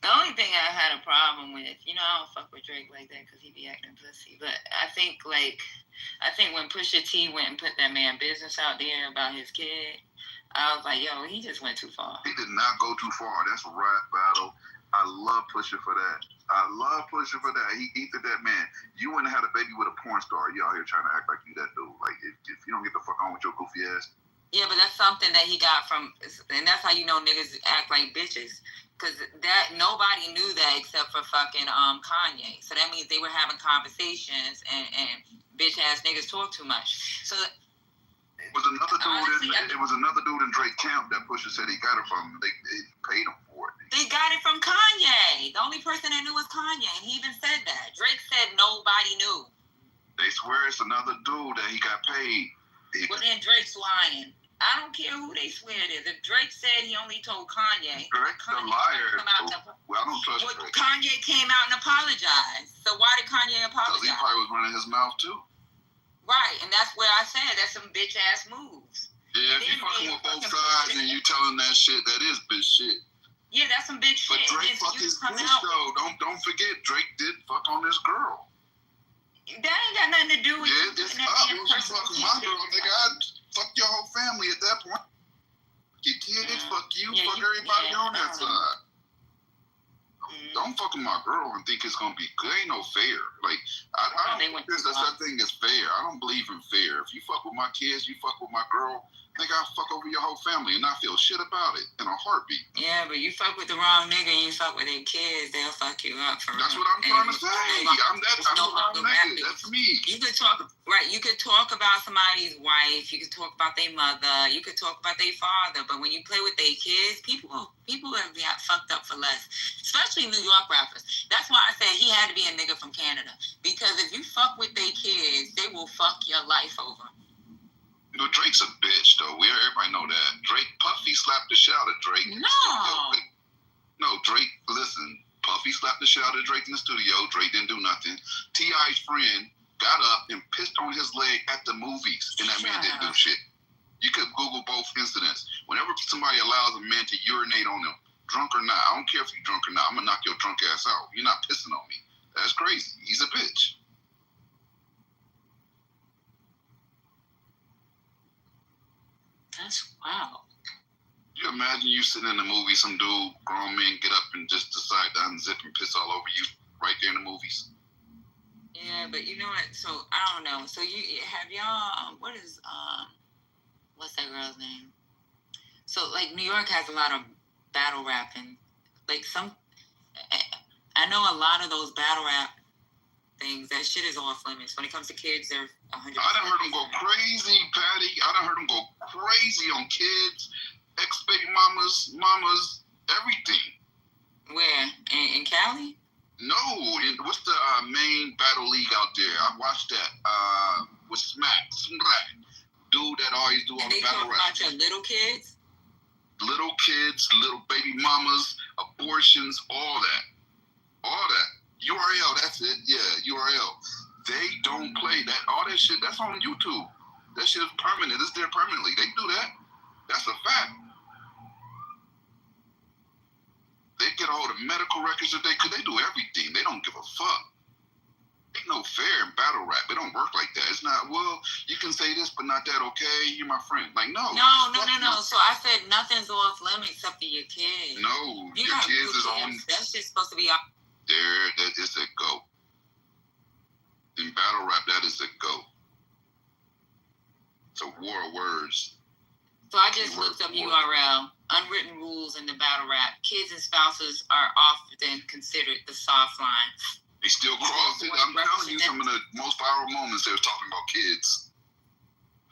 Speaker 3: The only thing I had a problem with, I don't fuck with Drake like that because he be acting pussy. But I think when Pusha T went and put that man business out there about his kid, I was like, yo, he just went too far.
Speaker 5: He did not go too far. That's a rap battle. I love Pusha for that. He did that, man. You wouldn't have had a baby with a porn star. You out here trying to act like you that dude. Like, if you don't get the fuck on with your goofy ass.
Speaker 3: Yeah, but that's something that he got from, and that's how you know niggas act like bitches. Because nobody knew that except for fucking Kanye. So that means they were having conversations and bitch ass niggas talk too much. So
Speaker 5: it was another dude in Drake camp that Pusha said he got it from. They paid him for it.
Speaker 3: They got it from Kanye. The only person that knew was Kanye, and he even said that. Drake said nobody knew.
Speaker 5: They swear it's another dude that he got paid.
Speaker 3: Well, then Drake's lying. I don't care who they swear it is. If Drake said he only told Kanye,
Speaker 5: Drake's a liar. I don't trust Drake.
Speaker 3: Kanye came out and apologized. So why did Kanye apologize?
Speaker 5: Because he probably was running his mouth too.
Speaker 3: Right, and that's where I said that's some bitch ass moves.
Speaker 5: Yeah, if you fucking with both sides and you telling that shit, that is bitch shit.
Speaker 3: Yeah, that's some bitch shit.
Speaker 5: But Drake fucked his bitch though. Don't forget, Drake did fuck on this girl.
Speaker 3: That ain't got nothing to do with
Speaker 5: you. It's up. You fucking my girl, nigga. I'd fuck your whole family at that point. Your kids, fuck you, fuck everybody on that side. Don't fuck with my girl and think it's gonna be good. Ain't no fair. Like I don't think there's such thing as fair. I don't believe in fair. If you fuck with my kids, you fuck with my girl. Nigga, I'll fuck over your whole family and not feel shit about it in a heartbeat.
Speaker 3: Yeah, but you fuck with the wrong nigga and you fuck with their kids, they'll fuck you up for
Speaker 5: That's
Speaker 3: real.
Speaker 5: what I'm trying to
Speaker 3: And
Speaker 5: say. I'm the wrong nigga. That's me.
Speaker 3: You could talk, right, you could talk about somebody's wife, you could talk about their mother, you could talk about their father, but when you play with their kids, people have got fucked up for less. Especially New York rappers. That's why I said he had to be a nigga from Canada. Because if you fuck with their kids, they will fuck your life over.
Speaker 5: You know, Drake's a bitch, though. Everybody know that. Puffy slapped the shit out of Drake.
Speaker 3: No,
Speaker 5: Drake, listen. Puffy slapped the shit out of Drake in the studio. Drake didn't do nothing. T.I.'s friend got up and pissed on his leg at the movies, and that man didn't do shit. You could Google both incidents. Whenever somebody allows a man to urinate on them, drunk or not, I don't care if you're drunk or not, I'm going to knock your drunk ass out. You're not pissing on me. That's crazy. He's a bitch.
Speaker 4: That's wow.
Speaker 5: You imagine you sitting in a movie, some dude, grown man, get up and just decide to unzip and piss all over you right there in the movies.
Speaker 3: Yeah, but you know what? So I don't know. So you have y'all? What is what's that girl's name? So like New York has a lot of battle rapping. Like I know a lot of those battle rap things. That shit is off limits. When it comes to kids, they're 100%.
Speaker 5: I done heard them go crazy, Patty. I done heard them go crazy on kids, ex-baby mamas, everything.
Speaker 3: Where? In Cali?
Speaker 5: No. What's the main battle league out there? I watched that. With Smack. Dude that always do all the battle rap.
Speaker 3: And they talk about your little kids?
Speaker 5: Little kids, little baby mamas, abortions, all that. URL, that's it. Yeah, URL. They don't play that. All that shit, that's on YouTube. That shit is permanent. It's there permanently. They do that. That's a fact. They get all the medical records if they could. They do everything. They don't give a fuck. Ain't no fair in battle rap. It don't work like that. It's not, well, you can say this, but not that, okay? You're my friend. Like, no.
Speaker 3: No. So I said nothing's off limits except for your kids.
Speaker 5: No, your kids is on.
Speaker 3: That shit's supposed to be off.
Speaker 5: There, that is a go. In battle rap, that is a go. It's a war of words.
Speaker 3: So I just looked up URL. Unwritten rules in the battle rap. Kids and spouses are often considered the soft line.
Speaker 5: They still cross it. I'm telling you, some of the most viral moments, they were talking about kids.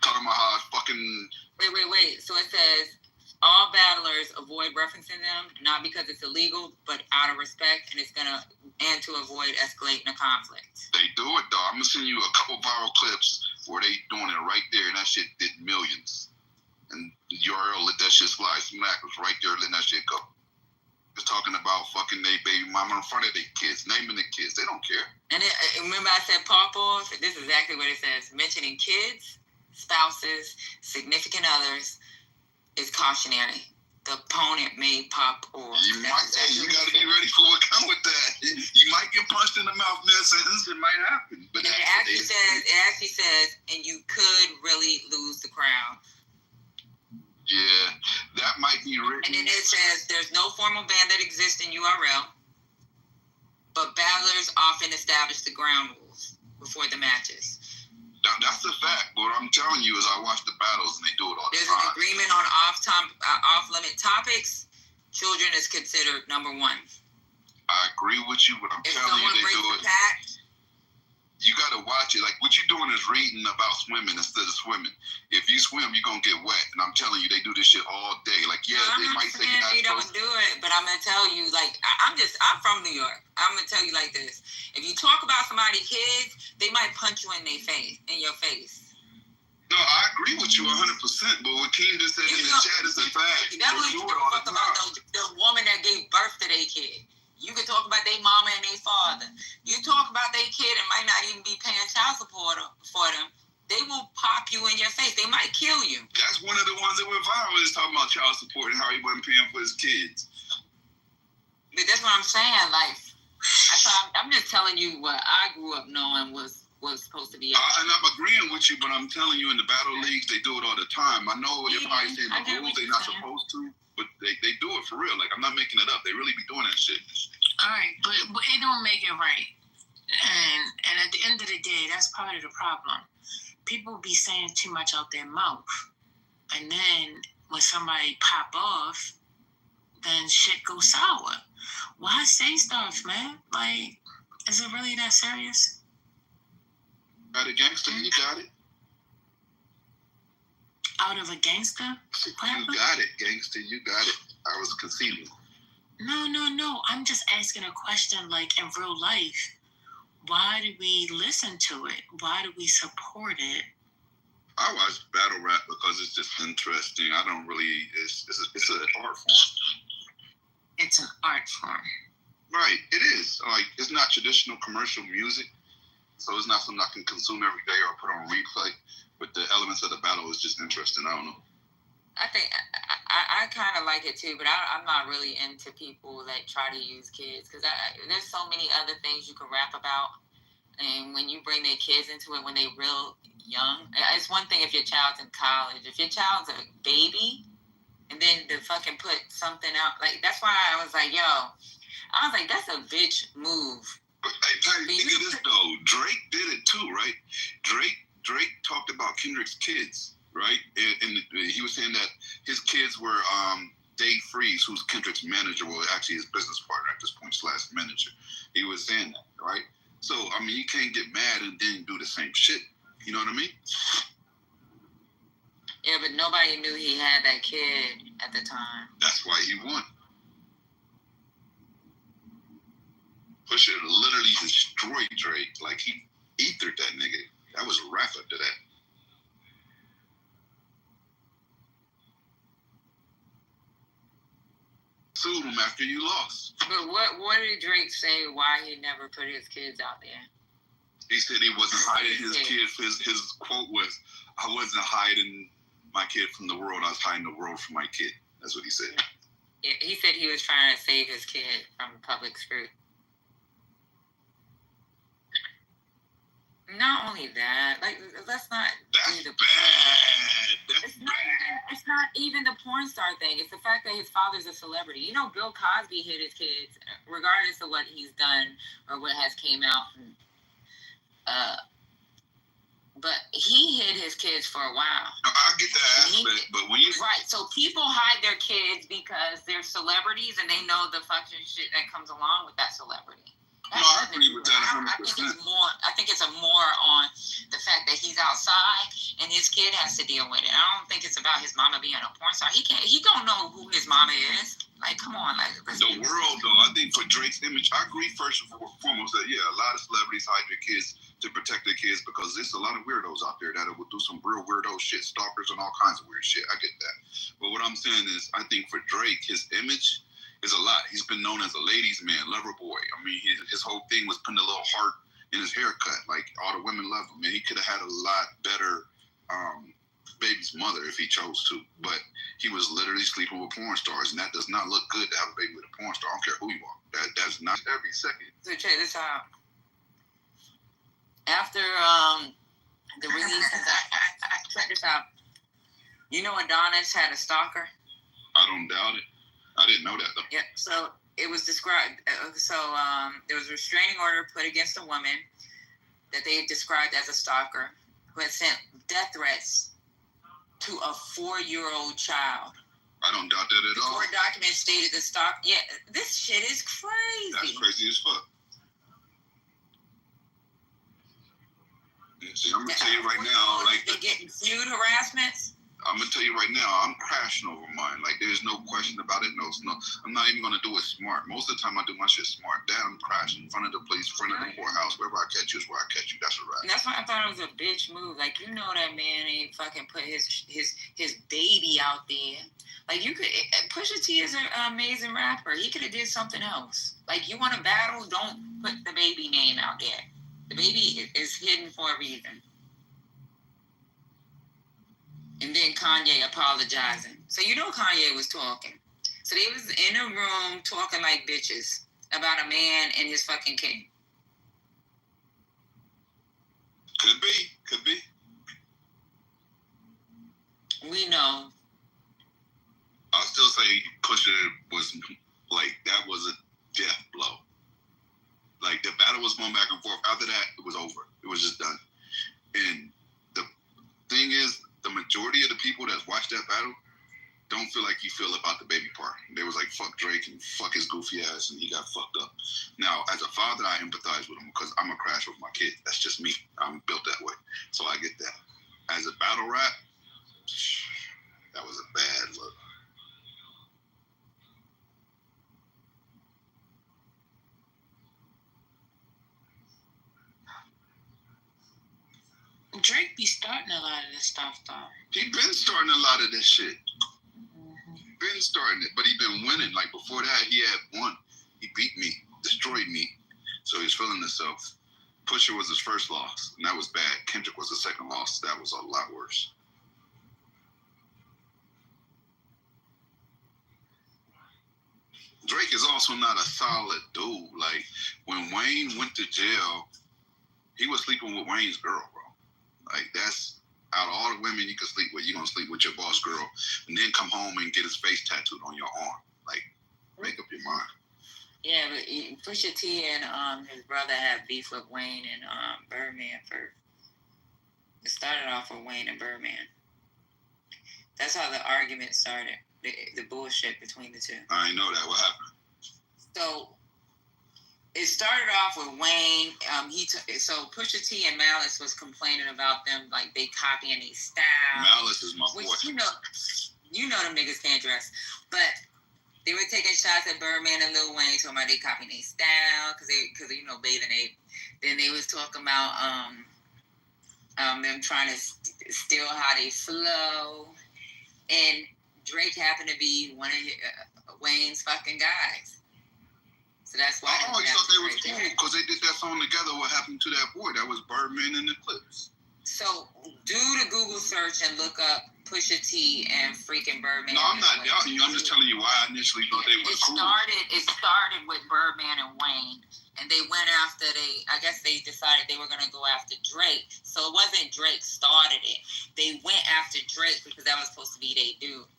Speaker 5: Talking about how fucking...
Speaker 3: Wait. So it says, all battlers avoid referencing them, not because it's illegal, but out of respect, and to avoid escalating a conflict.
Speaker 5: They do it, though. I'm going to send you a couple viral clips where they doing it right there, and that shit did millions. And URL let that shit slide. Smack was right there letting that shit go. Just talking about fucking they baby mama in front of their kids, naming the kids. They don't care.
Speaker 3: And remember I said pop off? This is exactly what it says. Mentioning kids, spouses, significant others is cautionary. The opponent may pop off.
Speaker 5: You got to be ready for what comes with that. You might get punched in the mouth in that sentence. It might happen. But
Speaker 3: it actually says, and you could really lose the crowd.
Speaker 5: Yeah, that might be written.
Speaker 3: And then it says, there's no formal ban that exists in URL, but battlers often establish the ground rules before the matches.
Speaker 5: That's a fact. But what I'm telling you is I watch the battles and they do it all the time.
Speaker 3: There's an agreement on off-limit topics. Children is considered number one.
Speaker 5: I agree with you, but I'm telling you, they do it. You got to watch it. Like, what you're doing is reading about swimming instead of swimming. If you swim, you're going to get wet. And I'm telling you, they do this shit all day. Like, yeah, they might say you're not supposed to
Speaker 3: do it, but I'm going to tell you, like, I'm from New York. I'm going to tell you like this. If you talk about somebody's kids, they might punch you in your face.
Speaker 5: No, I agree with you 100%, but what Keem just said in the chat is a fact.
Speaker 3: That's what you talk about, the woman that gave birth to their kid. You can talk about their mama and their father. You talk about their kid and might not even be paying child support for them. They will pop you in your face. They might kill you.
Speaker 5: That's one of the ones that went viral, is talking about child support and how he wasn't paying for his kids.
Speaker 3: But that's what I'm saying. Like, I'm just telling you what I grew up knowing was supposed to be.
Speaker 5: And I'm agreeing with you, but I'm telling you, in the battle leagues, they do it all the time. I know you're probably saying the rules they're not supposed to, but they do it for real. Like, I'm not making it up. They really be doing that shit.
Speaker 4: All right, but it don't make it right. And at the end of the day, that's part of the problem. People be saying too much out their mouth. And then when somebody pop off, then shit goes sour. Why say stuff, man? Like, is it really that serious?
Speaker 5: Got it, gangster? You got it.
Speaker 4: Out of a gangster?
Speaker 5: You got it, gangster. You got it. I was conceding.
Speaker 4: No. I'm just asking a question, like, in real life. Why do we listen to it? Why do we support it?
Speaker 5: I watch battle rap because it's just interesting. I don't really. It's an art form.
Speaker 4: It's an art form.
Speaker 5: Right. It is. Like, it's not traditional commercial music, so it's not something I can consume every day or put on replay. But the elements of the battle is just interesting. I don't know.
Speaker 3: I think I kind of like it too, but I'm not really into people that try to use kids because there's so many other things you can rap about. And when you bring their kids into it when they're real young, it's one thing if your child's in college. If your child's a baby, and then to fucking put something out, like, that's why I was like, that's a bitch move.
Speaker 5: But hey, think of this though. Drake did it too, right? Drake talked about Kendrick's kids, right? And he was saying that his kids were Dave Freeze, who's Kendrick's manager, well, actually his business partner at this point / manager. He was saying that, right? So, I mean, you can't get mad and then do the same shit. You know what I mean?
Speaker 3: Yeah, but nobody knew he had that kid at the time.
Speaker 5: That's why he won. Pusha literally destroyed Drake. Like, he ethered that nigga. That was a wrap up to that. Sued him after you lost.
Speaker 3: But what did Drake say why he never put his kids out there?
Speaker 5: He said he wasn't hiding his kids. His quote was, I wasn't hiding my kid from the world. I was hiding the world from my kid. That's what he said.
Speaker 3: Yeah, he said he was trying to save his kid from public scrutiny. Not only that, like, let's not.
Speaker 5: That's bad.
Speaker 3: It's not even the porn star thing. It's the fact that his father's a celebrity. You know, Bill Cosby hid his kids, regardless of what he's done or what has came out. But he hid his kids for a while.
Speaker 5: No, I get that aspect, but when you...
Speaker 3: Right, so people hide their kids because they're celebrities and they know the fucking shit that comes along with that celebrity.
Speaker 5: No, I agree with that 100%.
Speaker 3: I think it's more on the fact that he's outside and his kid has to deal with it. I don't think it's about his mama being a porn star. He don't know who his mama is. Like, come on, like,
Speaker 5: the world though. I think for Drake's image, I agree first and foremost that a lot of celebrities hide their kids to protect their kids because there's a lot of weirdos out there that will do some real weirdo shit, stalkers and all kinds of weird shit. I get that, but what I'm saying is, I think for Drake, his image is a lot. He's been known as a ladies' man, lover boy. I mean, his whole thing was putting a little heart in his haircut. Like, all the women love him, man. He could have had a lot better baby's mother if he chose to. But he was literally sleeping with porn stars, and that does not look good to have a baby with a porn star. I don't care who you are. That's not every second.
Speaker 3: So check this out. After the release, check this out. You know Adonis had a stalker?
Speaker 5: I don't doubt it. I didn't know that though.
Speaker 3: Yeah, so it was described. There was a restraining order put against a woman that they described as a stalker who had sent death threats to a 4-year-old child.
Speaker 5: I don't doubt that at all.
Speaker 3: The court documents stated the stalker. Yeah, this shit is crazy.
Speaker 5: That's crazy as fuck. See, I'm gonna tell you right now, like,
Speaker 3: been getting feud harassments.
Speaker 5: I'm gonna tell you right now, I'm crashing over mine. Like, there's no question about it. No, I'm not even gonna do it smart. Most of the time, I do my shit smart. Dad, I'm crashing in front of the police, in front of the courthouse. Wherever I catch you is where I catch you. That's a wrap.
Speaker 3: That's why I thought it was a bitch move. Like, you know that man ain't fucking put his baby out there. Like, you could. Pusha T is an amazing rapper. He could have did something else. Like, you want to battle? Don't put the baby name out there. The baby is hidden for a reason. And then Kanye apologizing. So you know Kanye was talking. So they was in a room talking like bitches about a man and his fucking kid.
Speaker 5: Could be.
Speaker 3: We know.
Speaker 5: I'll still say Pusha was, like, that was a death blow. Like, the battle was going back and forth. After that, it was over. It was just done. And the thing is, the majority of the people people that watched that battle don't feel like you feel about the baby part. They was like, fuck Drake and fuck his goofy ass, and he got fucked up. Now, as a father, I empathize with him because I'm a crash with my kid. That's just me. I'm built that way. So I get that. As a battle rap, that was a bad look.
Speaker 4: Drake be starting a lot of this stuff, though.
Speaker 5: He been starting a lot of this shit. Been starting it, but he been winning. Like before that, he had won. He beat me, destroyed me. So he's feeling himself. Pusha was his first loss, and that was bad. Kendrick was the second loss. That was a lot worse. Drake is also not a solid dude. Like when Wayne went to jail, he was sleeping with Wayne's girl, bro. Like that's out of all the women you could sleep with, you're gonna sleep with your boss girl, and then come home and get his face tattooed on your arm. Like, make up your mind.
Speaker 3: Yeah, but Pusha T and his brother had beef with Wayne and Birdman first. It started off with Wayne and Birdman. That's how the argument started. The bullshit between the two.
Speaker 5: I ain't know that. What happened?
Speaker 3: So it started off with Wayne. So Pusha T and Malice was complaining about them, like they copying their style.
Speaker 5: Malice is my boy.
Speaker 3: You know them niggas can't dress, but they were taking shots at Birdman and Lil Wayne, talking about they copying their style because Bathing Ape. Then they was talking about them trying to steal how they flow, and Drake happened to be one of Wayne's fucking guys. So that's why
Speaker 5: I always thought they was cool because they did that song together. What happened to that boy? That was Birdman in the clips.
Speaker 3: So do the Google search and look up Pusha T and freaking Birdman.
Speaker 5: No, I'm not doubting you. I'm just telling you why I initially thought they was cool.
Speaker 3: It started with Birdman and Wayne, and they went after I guess they decided they were going to go after Drake. So it wasn't Drake started it. They went after Drake because that was supposed to be their dude.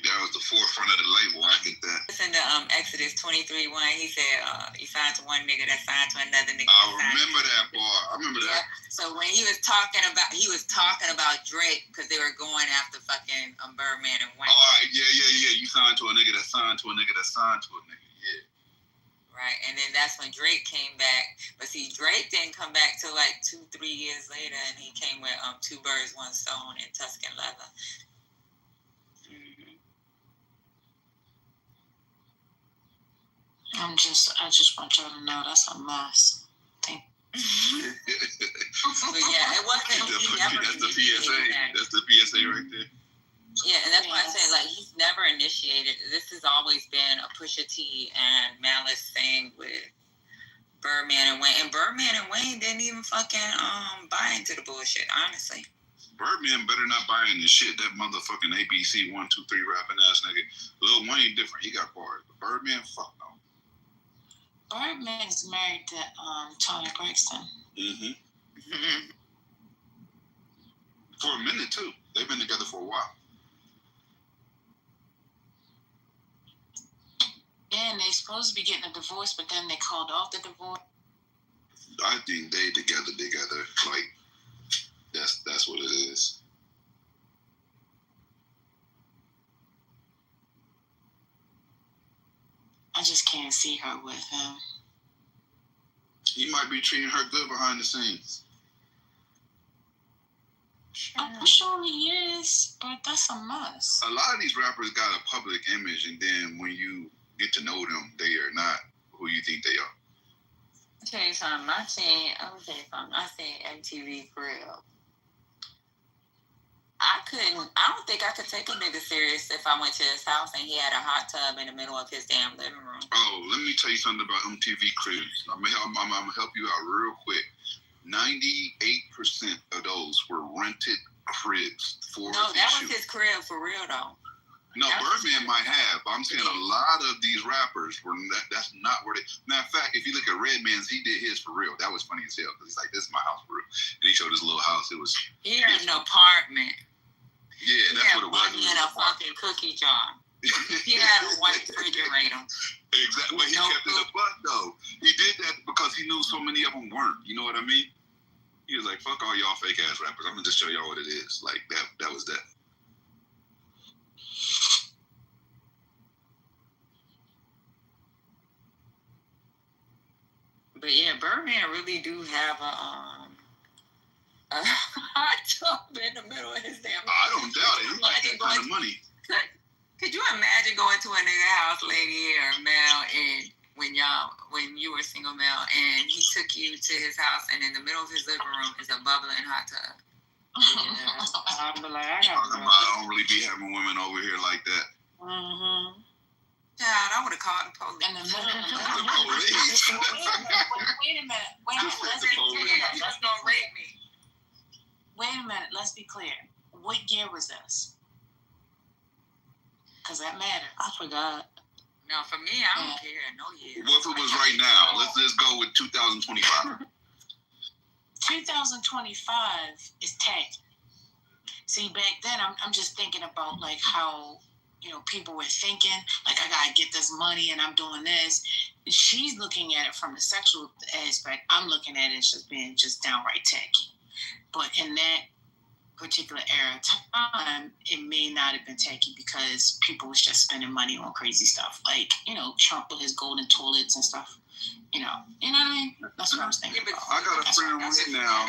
Speaker 5: That was the forefront of the label. I get that.
Speaker 3: Listen to Exodus 23:1. He said, "You signed to one nigga that signed to another nigga."
Speaker 5: I remember that part. I remember that.
Speaker 3: So when he was talking about Drake because they were going after fucking Birdman and Wayne.
Speaker 5: All right, yeah. You signed to a nigga that signed to a nigga that signed to a nigga. Yeah.
Speaker 3: Right, and then that's when Drake came back. But see, Drake didn't come back till like 2-3 years later, and he came with Two Birds, One Stone and Tuscan Leather.
Speaker 4: I just want y'all to know that's a mess.
Speaker 3: But yeah, it wasn't.
Speaker 5: That's the PSA. That's the PSA right there.
Speaker 3: Yeah, and that's why I say like he's never initiated. This has always been a Pusha T and Malice thing with Birdman and Wayne. And Birdman and Wayne didn't even fucking buy into the bullshit, honestly.
Speaker 5: Birdman better not buy into shit. That motherfucking ABC 1, 2, 3 rapping ass nigga. Lil Wayne different. He got bars. But Birdman, fuck no.
Speaker 4: Birdman is married to Tony Braxton.
Speaker 5: Mm-hmm. For a minute too. They've been together for a while.
Speaker 4: Yeah, and they supposed to be getting a divorce, but then they called off the divorce.
Speaker 5: I think they together. Like that's what it is.
Speaker 4: I just can't see her with him.
Speaker 5: He might be treating her good behind the scenes.
Speaker 4: I'm sure he is, but that's a must.
Speaker 5: A lot of these rappers got a public image, and then when you get to know them, they are not who you think they are.
Speaker 3: I'll tell you something. I seen MTV Crib. I don't think I could take a nigga serious if I went to his house and he had a hot tub in the middle of his damn living room.
Speaker 5: Oh, let me tell you something about MTV Cribs. I'm gonna help you out real quick. 98% of those were rented cribs for
Speaker 3: No, that was his crib for real though.
Speaker 5: No, Birdman might have, but I'm saying a lot of these rappers were that's not where they. Matter of fact, if you look at Redman's, he did his for real. That was funny as hell because he's like, "This is my house for real," and he showed his little house. It was
Speaker 3: he had an apartment.
Speaker 5: Yeah, that's what it was.
Speaker 3: He had a fucking cookie jar. He had a white refrigerator.
Speaker 5: Exactly. But he kept it a buck though. He did that because he knew so many of them weren't. You know what I mean? He was like, "Fuck all y'all fake ass rappers. I'm gonna just show y'all what it is." Like that was that.
Speaker 3: But yeah, Birdman really do have a hot tub in the middle of his damn.
Speaker 5: I don't doubt it. He like that kind of money.
Speaker 3: Could you imagine going to a nigga house, lady or male, and when you were single male, and he took you to his house, and in the middle of his living room is a bubbling hot tub?
Speaker 7: Yeah, I'm like, I
Speaker 5: don't really be having women over here like that.
Speaker 7: Mm-hmm.
Speaker 3: Child, I would have called the police.
Speaker 4: In the middle of the
Speaker 5: Police.
Speaker 4: Wait a minute.
Speaker 3: That's gonna rape me.
Speaker 4: Wait a minute. Let's be clear. What year was this? Because that matters.
Speaker 3: I forgot. No, for me, I don't care. No year.
Speaker 5: What if it was right now? Let's just go with 2025.
Speaker 4: 2025 is tacky. See, back then, I'm just thinking about like how, people were thinking, like, I gotta get this money and I'm doing this. She's looking at it from the sexual aspect. I'm looking at it as just being just downright tacky. But in that particular era of time, it may not have been tacky because people was just spending money on crazy stuff. Like, Trump with his golden toilets and stuff. You know what I mean? That's what I was thinking about.
Speaker 5: I got a friend right now.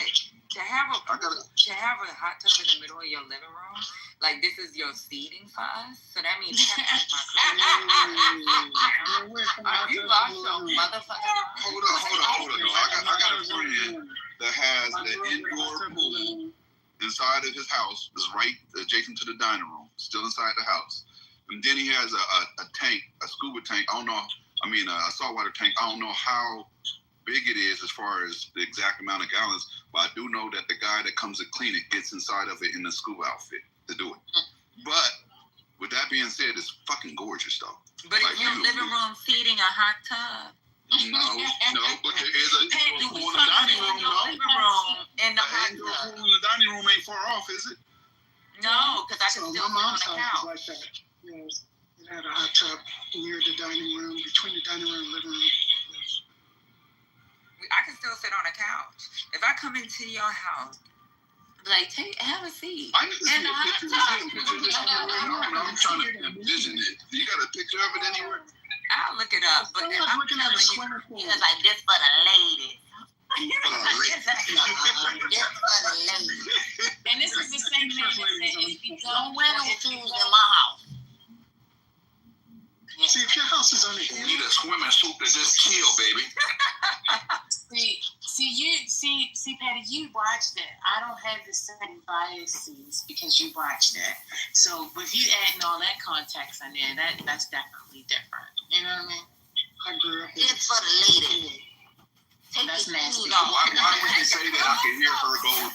Speaker 3: To have a hot tub in the middle of your living room, like this is your seating size, so that means you lost your motherfucking.
Speaker 5: Hold up. I got a friend that has an indoor pool inside of his house. It's right adjacent to the dining room, still inside the house. And then he has a tank, a scuba tank. A saltwater tank. I don't know how big it is as far as the exact amount of gallons, but I do know that the guy that comes to clean it gets inside of it in the scuba outfit to do it. But with that being said, it's fucking gorgeous though.
Speaker 3: But like, is your living room feeding a hot tub?
Speaker 5: No, but there is a pool in the dining room,
Speaker 3: and the hot
Speaker 5: tub. Pool in the dining room ain't far off, is it?
Speaker 3: No, because I can still sit on the couch.
Speaker 9: Like that. Yes, it had a hot tub near the dining room, between the dining room and living room.
Speaker 3: I can still sit on a couch. If I come into your house, like, have a seat.
Speaker 5: I need to see a picture of this. I'm trying to envision it. You got a picture of it anywhere?
Speaker 3: I'll look it up. But
Speaker 9: I'm looking at a swimming pool.
Speaker 3: It's like this for the ladies.
Speaker 4: And this is the same man that said if you don't
Speaker 3: wear no shoes in my house.
Speaker 4: Yeah.
Speaker 9: See, if your house is on a
Speaker 5: hill, you need a swimming suit to just chill, baby.
Speaker 4: See, Patty, you watched it. I don't have the same biases because you watched it. So, with you adding all that context in there, that's definitely different. You know what I mean?
Speaker 9: I grew up.
Speaker 3: It's for the ladies.
Speaker 4: That's nasty.
Speaker 5: Why would you say that? I can hear her gold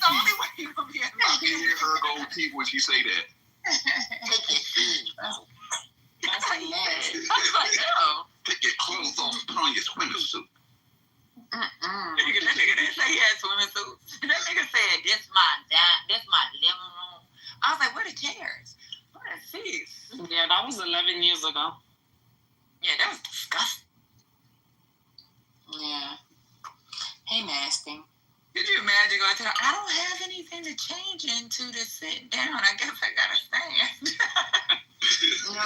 Speaker 5: teeth. I can hear her gold teeth when she say that.
Speaker 3: Take your shoes.
Speaker 4: That's nasty.
Speaker 3: I was like, no.
Speaker 5: Take your clothes off, put on your swimming suit.
Speaker 3: That nigga didn't say he had swimming suits. That nigga said, this my living room. I was like, where the chairs? Where the seats?
Speaker 7: Yeah, that was 11 years ago.
Speaker 3: Yeah, that was disgusting.
Speaker 4: Yeah. Hey, nasty.
Speaker 3: Could you imagine going to I don't have anything to change into to sit down. I guess I gotta stand.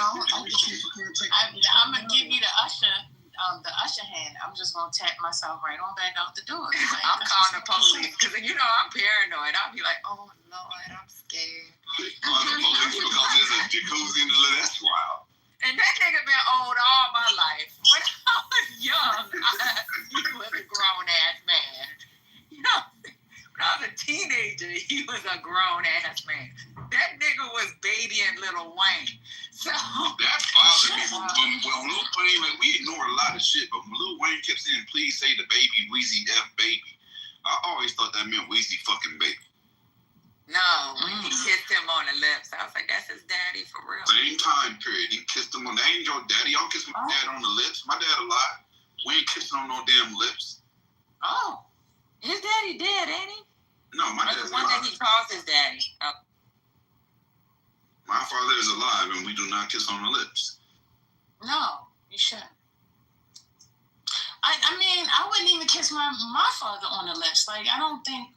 Speaker 4: I'm gonna give you the usher hand. I'm just gonna tap myself right on back out the door. Like,
Speaker 3: I'm calling the police because I'm paranoid. I'll be like, oh Lord, I'm scared.
Speaker 5: Calling the police because there's a jacuzzi in the little. That's wild.
Speaker 3: And that nigga been old all my life. When I was young, he was a grown ass man. When I was a teenager, he was a grown ass man. That nigga was babying Lil Wayne. So
Speaker 5: that bothered me. When Lil Wayne, we ignore a lot of shit, but when Lil Wayne kept saying, "Please say the baby, Weezy F baby," I always thought that meant Weezy fucking baby.
Speaker 3: No, when he kissed him on the lips, I was like, that's his daddy for real.
Speaker 5: Same time period. He kissed him on. That ain't your daddy. Y'all kiss my dad on the lips. My dad alive. We ain't kissing on no damn lips.
Speaker 3: Oh. His daddy dead, ain't he?
Speaker 5: No, my dad's
Speaker 3: the one
Speaker 5: alive.
Speaker 3: that he calls his daddy. Oh.
Speaker 5: My father is alive, and we do not kiss on the lips.
Speaker 4: No, you shouldn't. I mean, I wouldn't even kiss my father on the lips. Like, I don't think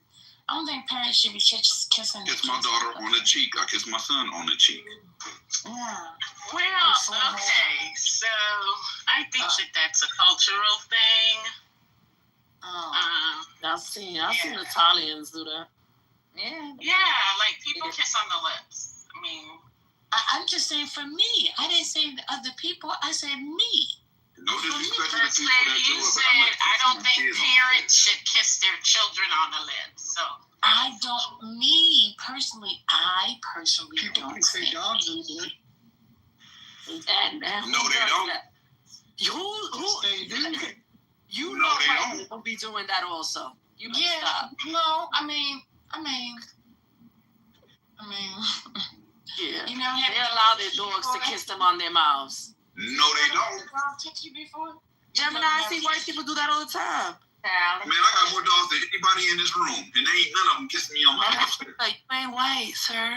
Speaker 4: I don't think parents should be kissing.
Speaker 5: Kiss my daughter on the cheek. I kiss my son on the cheek.
Speaker 4: Yeah.
Speaker 1: Well, okay, so I think that's a cultural thing.
Speaker 10: I've seen Italians do that.
Speaker 1: Yeah, like people kiss on the lips. I mean,
Speaker 4: I'm just saying for me. I didn't say the other people. I said me.
Speaker 5: No disrespect to the
Speaker 1: First
Speaker 5: people that
Speaker 1: lady,
Speaker 5: do
Speaker 1: you
Speaker 5: it, but
Speaker 1: said
Speaker 5: I'm not
Speaker 1: I don't
Speaker 5: kissing
Speaker 1: think
Speaker 5: my kids on the
Speaker 1: parents should kiss their children on the lips. So
Speaker 4: I don't. Me personally,
Speaker 9: People
Speaker 4: don't
Speaker 9: can say
Speaker 4: think.
Speaker 9: dogs and do it.
Speaker 10: And
Speaker 5: No, they don't.
Speaker 10: Who?
Speaker 9: They do.
Speaker 10: You
Speaker 5: No,
Speaker 10: know
Speaker 5: they
Speaker 10: white
Speaker 5: don't.
Speaker 10: people be doing that also. You better
Speaker 4: Yeah.
Speaker 10: stop.
Speaker 4: No. I mean.
Speaker 10: Yeah.
Speaker 4: You never had
Speaker 10: They allow their dogs to kiss them on their mouths.
Speaker 5: No, they don't.
Speaker 4: Dog kiss you before?
Speaker 10: Gemini, I see white people do that all the time.
Speaker 5: Man, I got more dogs than anybody in this room, and they ain't none of them kissing me on my lips.
Speaker 10: Like, you ain't white, sir.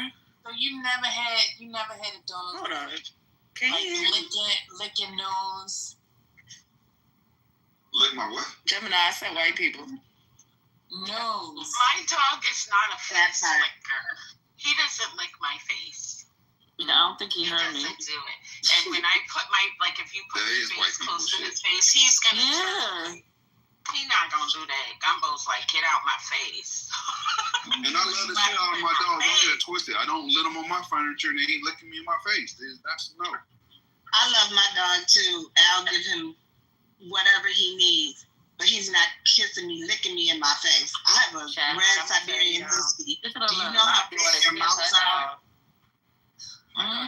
Speaker 4: So you never had a dog
Speaker 10: Hold on. Can
Speaker 4: like
Speaker 10: you?
Speaker 4: lick your nose.
Speaker 5: Lick my what?
Speaker 10: Gemini, I said white people.
Speaker 4: Nose.
Speaker 1: my dog is not a face licker. He doesn't lick my face.
Speaker 10: No, I don't think he
Speaker 1: He
Speaker 10: heard me.
Speaker 1: doesn't do it. And when I put if you put
Speaker 5: That
Speaker 1: your
Speaker 5: is white
Speaker 1: face
Speaker 5: people
Speaker 1: close to
Speaker 5: shit.
Speaker 1: his face, he's gonna.
Speaker 10: Yeah.
Speaker 1: He not gonna do that. Gumbo's like, get out my face.
Speaker 5: And I love the shit out of my dogs. Don't get it twisted. I don't let them on my furniture, and they ain't licking me in my face. That's no.
Speaker 11: I love my dog too. I'll give him whatever he needs, but he's not kissing me, licking me in my face. I have a red Siberian Husky. Do you know how big their mouths are?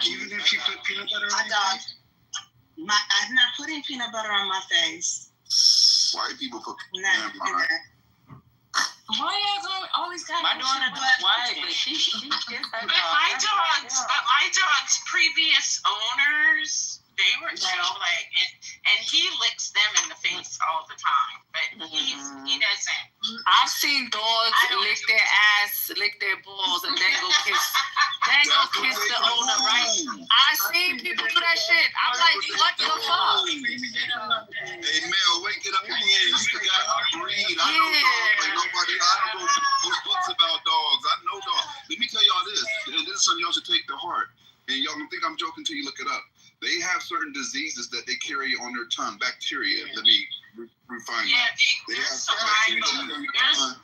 Speaker 9: Even if you put peanut butter on
Speaker 11: My
Speaker 9: your
Speaker 11: dog,
Speaker 9: face?
Speaker 11: I'm not putting peanut butter on my face.
Speaker 5: White people put
Speaker 11: I'm
Speaker 5: never
Speaker 11: not doing
Speaker 5: mind.
Speaker 11: that.
Speaker 4: Why you always got
Speaker 10: My daughter
Speaker 4: but
Speaker 10: was white, but she kissed her
Speaker 1: But
Speaker 10: dog.
Speaker 1: my dog's previous owners, they were like, and he licks them in the face all the time. But he doesn't.
Speaker 10: I've seen dogs lick their ass, lick their balls, and then go kiss the owner, right? I've seen people do that shit. I'm like, what the fuck?
Speaker 5: Hey, Mel, wake it up again. You forgot our breed. I know dogs like nobody. I don't know most books about dogs. I know dogs. Let me tell y'all this. And this is something y'all should take to heart. And y'all don't think I'm joking until you look it up. They have certain diseases that they carry on their tongue, bacteria. Let me refine
Speaker 1: Yeah,
Speaker 5: that. They
Speaker 1: their
Speaker 5: have
Speaker 1: saliva.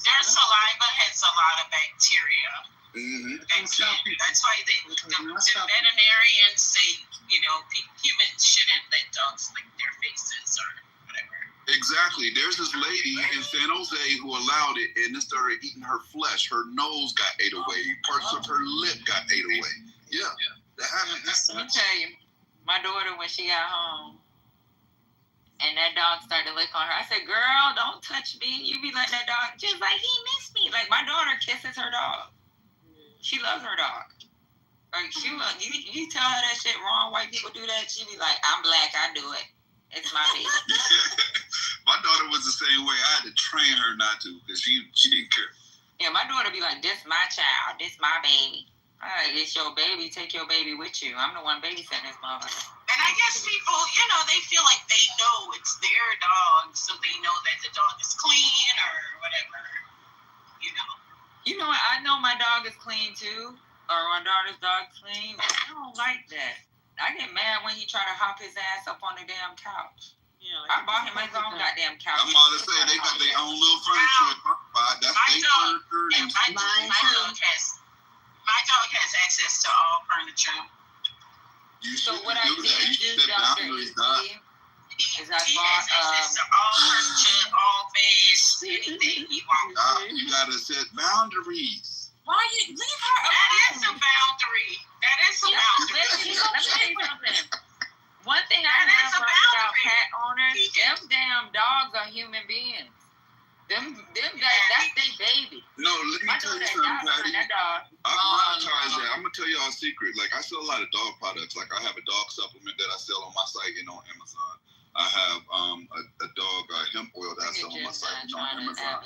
Speaker 1: Their saliva has a lot of bacteria.
Speaker 5: Mm-hmm.
Speaker 1: That's why the veterinarians say, humans shouldn't let dogs lick their faces or whatever.
Speaker 5: Exactly. There's this lady in San Jose who allowed it, and it started eating her flesh. Her nose got ate away. Parts of her lip got ate away. Yeah, that happened.
Speaker 3: Let me tell you, my daughter, when she got home, and that dog started to lick on her, I said, girl, don't touch me. You be letting that dog. She was like, he missed me. Like, my daughter kisses her dog. She loves her dog. Like, you tell her that shit wrong, white people do that, she be like, I'm black, I do it. It's my baby.
Speaker 5: My daughter was the same way. I had to train her not to, because she didn't care.
Speaker 3: Yeah, my daughter be like, this my child, this my baby. All right, it's your baby, take your baby with you. I'm the one babysitting this motherfucker.
Speaker 1: And I guess people, they feel like they know it's their dog, so they know that the dog is clean or whatever,
Speaker 3: You know what? I know my dog is clean too, or my daughter's dog's clean. I don't like that. I get mad when he try to hop his ass up on the damn couch. I bought him his own goddamn couch.
Speaker 5: I'm about to say, they got their own little furniture. That's their furniture.
Speaker 1: My dog has access to all furniture.
Speaker 3: So what I did do, Dr. E, is I
Speaker 1: He
Speaker 3: bought
Speaker 1: has access to all furniture, all beds, anything he wants.
Speaker 5: You gotta set boundaries.
Speaker 4: Why you leave her
Speaker 1: That
Speaker 4: alone?
Speaker 1: is a boundary. That is a boundary.
Speaker 3: Let me tell you something. One thing I
Speaker 1: That is
Speaker 3: have
Speaker 1: a
Speaker 3: learned about
Speaker 1: boundary.
Speaker 3: pet owners, them damn dogs are human beings. Them that's their baby.
Speaker 5: No, let me
Speaker 3: My
Speaker 5: tell
Speaker 3: daughter
Speaker 5: you something, Patty.
Speaker 3: that dog.
Speaker 5: I monetize that. I'm gonna tell y'all a secret. Like, I sell a lot of dog products. Like, I have a dog supplement that I sell on my site and on Amazon. I have a dog hemp oil that I sell on my site and on Amazon.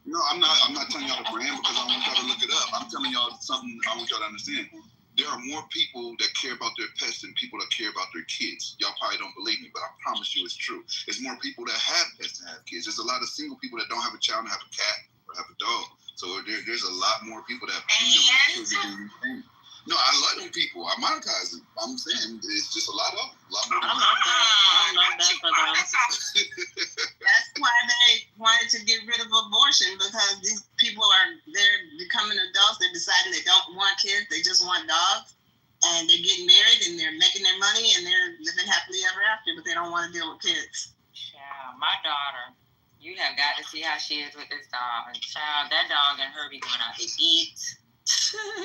Speaker 5: No, I'm not telling y'all the brand because I want y'all to look it up. I'm telling y'all something I want y'all to understand. There are more people that care about their pets than people that care about their kids. Y'all probably don't believe me, but I promise you it's true. There's more people that have pets than have kids. There's a lot of single people that don't have a child and have a cat or have a dog. So there's a lot more people that pay them than you think. No, I love them people. I monetize them. I'm saying it's just a lot of them. A lot more.
Speaker 10: I love that for them.
Speaker 11: That's why they wanted to get rid of abortion, because these people they're becoming adults. They're deciding they don't want kids. They just want dogs. And they're getting married and they're making their money and they're living happily ever after, but they don't want to deal with kids.
Speaker 3: Child, my daughter, you have got to see how she is with this dog. Child, that dog and her be going out to eat.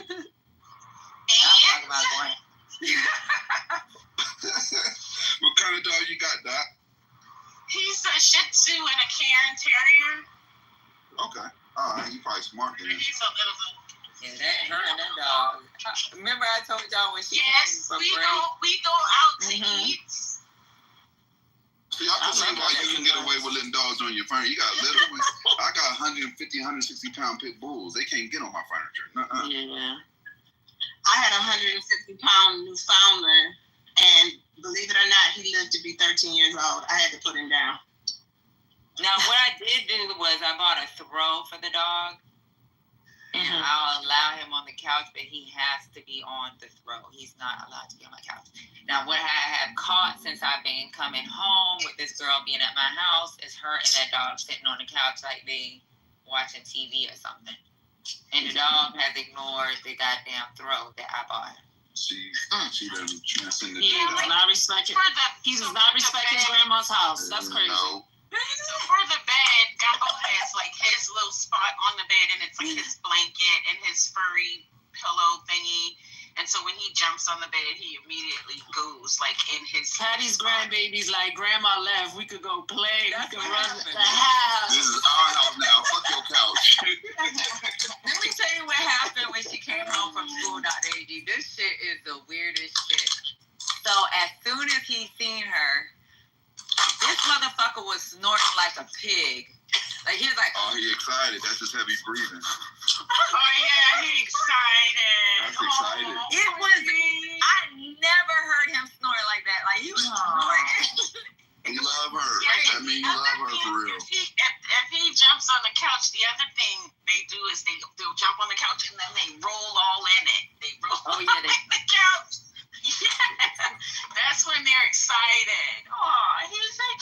Speaker 3: I'm talking about going.
Speaker 5: What kind of dog you got, Doc?
Speaker 1: He's a Shih Tzu and a Cairn Terrier.
Speaker 5: Okay. All right. You probably smart then.
Speaker 1: He's a little.
Speaker 3: Yeah, her and that dog. Remember I told y'all when she came from
Speaker 1: we go out to eat.
Speaker 5: See, I can see why you can get away with letting dogs on your furniture. You got little ones. I got 150, 160-pound pit bulls. They can't get on my furniture.
Speaker 10: Yeah.
Speaker 11: I had a 150-pound Newfoundland, and believe it or not, he lived to be 13 years old. I had to put him down.
Speaker 3: Now, what I did do was I bought a throw for the dog. And I'll allow him on the couch, but he has to be on the throw. He's not allowed to be on my couch. Now, what I have caught since I've been coming home with this girl being at my house is her and that dog sitting on the couch like they watching TV or something. And the dog has ignored the goddamn throw that I bought.
Speaker 5: She doesn't transcend the
Speaker 10: He does not respect it. He does not respect his grandma's house. That's crazy.
Speaker 5: No.
Speaker 1: So for the bed, Gumbo has like his little spot on the bed, and it's like his blanket and his furry pillow thingy. And so when he jumps on the bed, he immediately goes like in his.
Speaker 10: Patty's grandbaby's like, Grandma left. We could go play. We could run the
Speaker 5: This
Speaker 10: house.
Speaker 5: is our house now. Fuck your couch.
Speaker 3: Let me tell you what happened when she came home from school, Dr. AG. This shit is the weirdest shit. So as soon as he seen her, this motherfucker was snorting like a pig. Like he was like,
Speaker 5: oh, he excited. That's just heavy breathing.
Speaker 1: Oh yeah, he excited.
Speaker 5: That's excited.
Speaker 3: It was. I never heard him snort like that. Like he was snorting.
Speaker 5: You love her. I mean, you love her for real.
Speaker 1: If he jumps on the couch, the other thing they do is they'll jump on the couch and then they roll all in it. They roll in the couch. Yeah, that's when they're excited. Oh, he's like,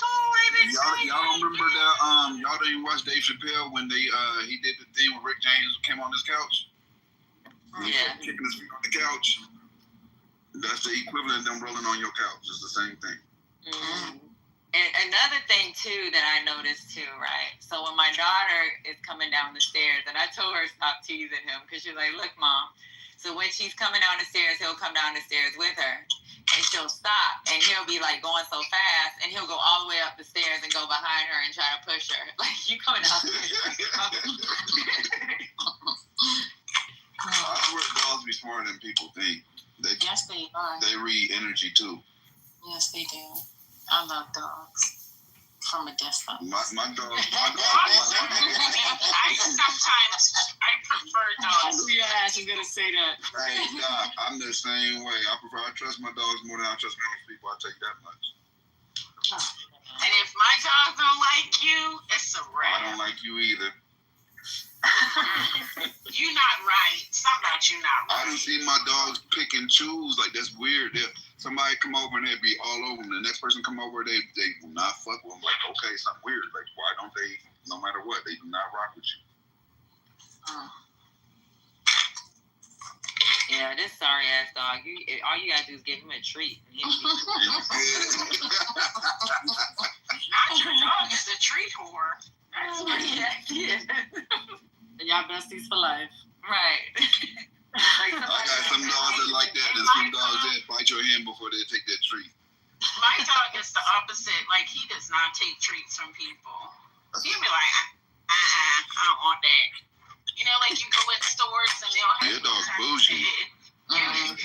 Speaker 5: Y'all don't remember that? Y'all didn't watch Dave Chappelle when he did the thing with Rick James came on his couch?
Speaker 3: Yeah.
Speaker 5: Kicking his feet on the couch. That's the equivalent of them rolling on your couch. It's the same thing.
Speaker 3: Mm-hmm. And another thing too that I noticed too, right? So when my daughter is coming down the stairs, and I told her stop teasing him because she's like, "Look, Mom." So when she's coming down the stairs, he'll come down the stairs with her, and she'll stop, and he'll be like going so fast, and he'll go all the way up the stairs and go behind her and try to push her. Like, you coming down the stairs?
Speaker 5: I swear dogs be smarter than people think.
Speaker 4: Yes, they are.
Speaker 5: They read energy too.
Speaker 4: Yes, they do. I love dogs. From a distance.
Speaker 5: My dog.
Speaker 1: I prefer dogs.
Speaker 10: Yeah, she's gonna say that.
Speaker 5: Hey, Doc, I'm the same way. I trust my dogs more than I trust most people. I'll tell you that much.
Speaker 1: And if my dog don't like you, it's a wrap.
Speaker 5: I don't like you either.
Speaker 1: You not right. Something about you not right.
Speaker 5: I didn't see my dogs pick and choose. Like, that's weird. Somebody come over and they'd be all over them. The next person come over, they will not fuck with them. Like, okay, something weird. Like, why don't they, no matter what, they do not rock with you?
Speaker 3: Yeah, this sorry ass dog. All you gotta do is give him a treat. And
Speaker 1: Not your dog is a treat whore. That's what
Speaker 10: Y'all besties for life.
Speaker 3: Right.
Speaker 5: I got some dogs that like that, and some dogs that bite your hand before they take that treat.
Speaker 1: My dog is the opposite. Like, he does not take treats from people. He'll be like, I don't want that. You know, like you go in stores and they'll have
Speaker 5: your dog's bougie.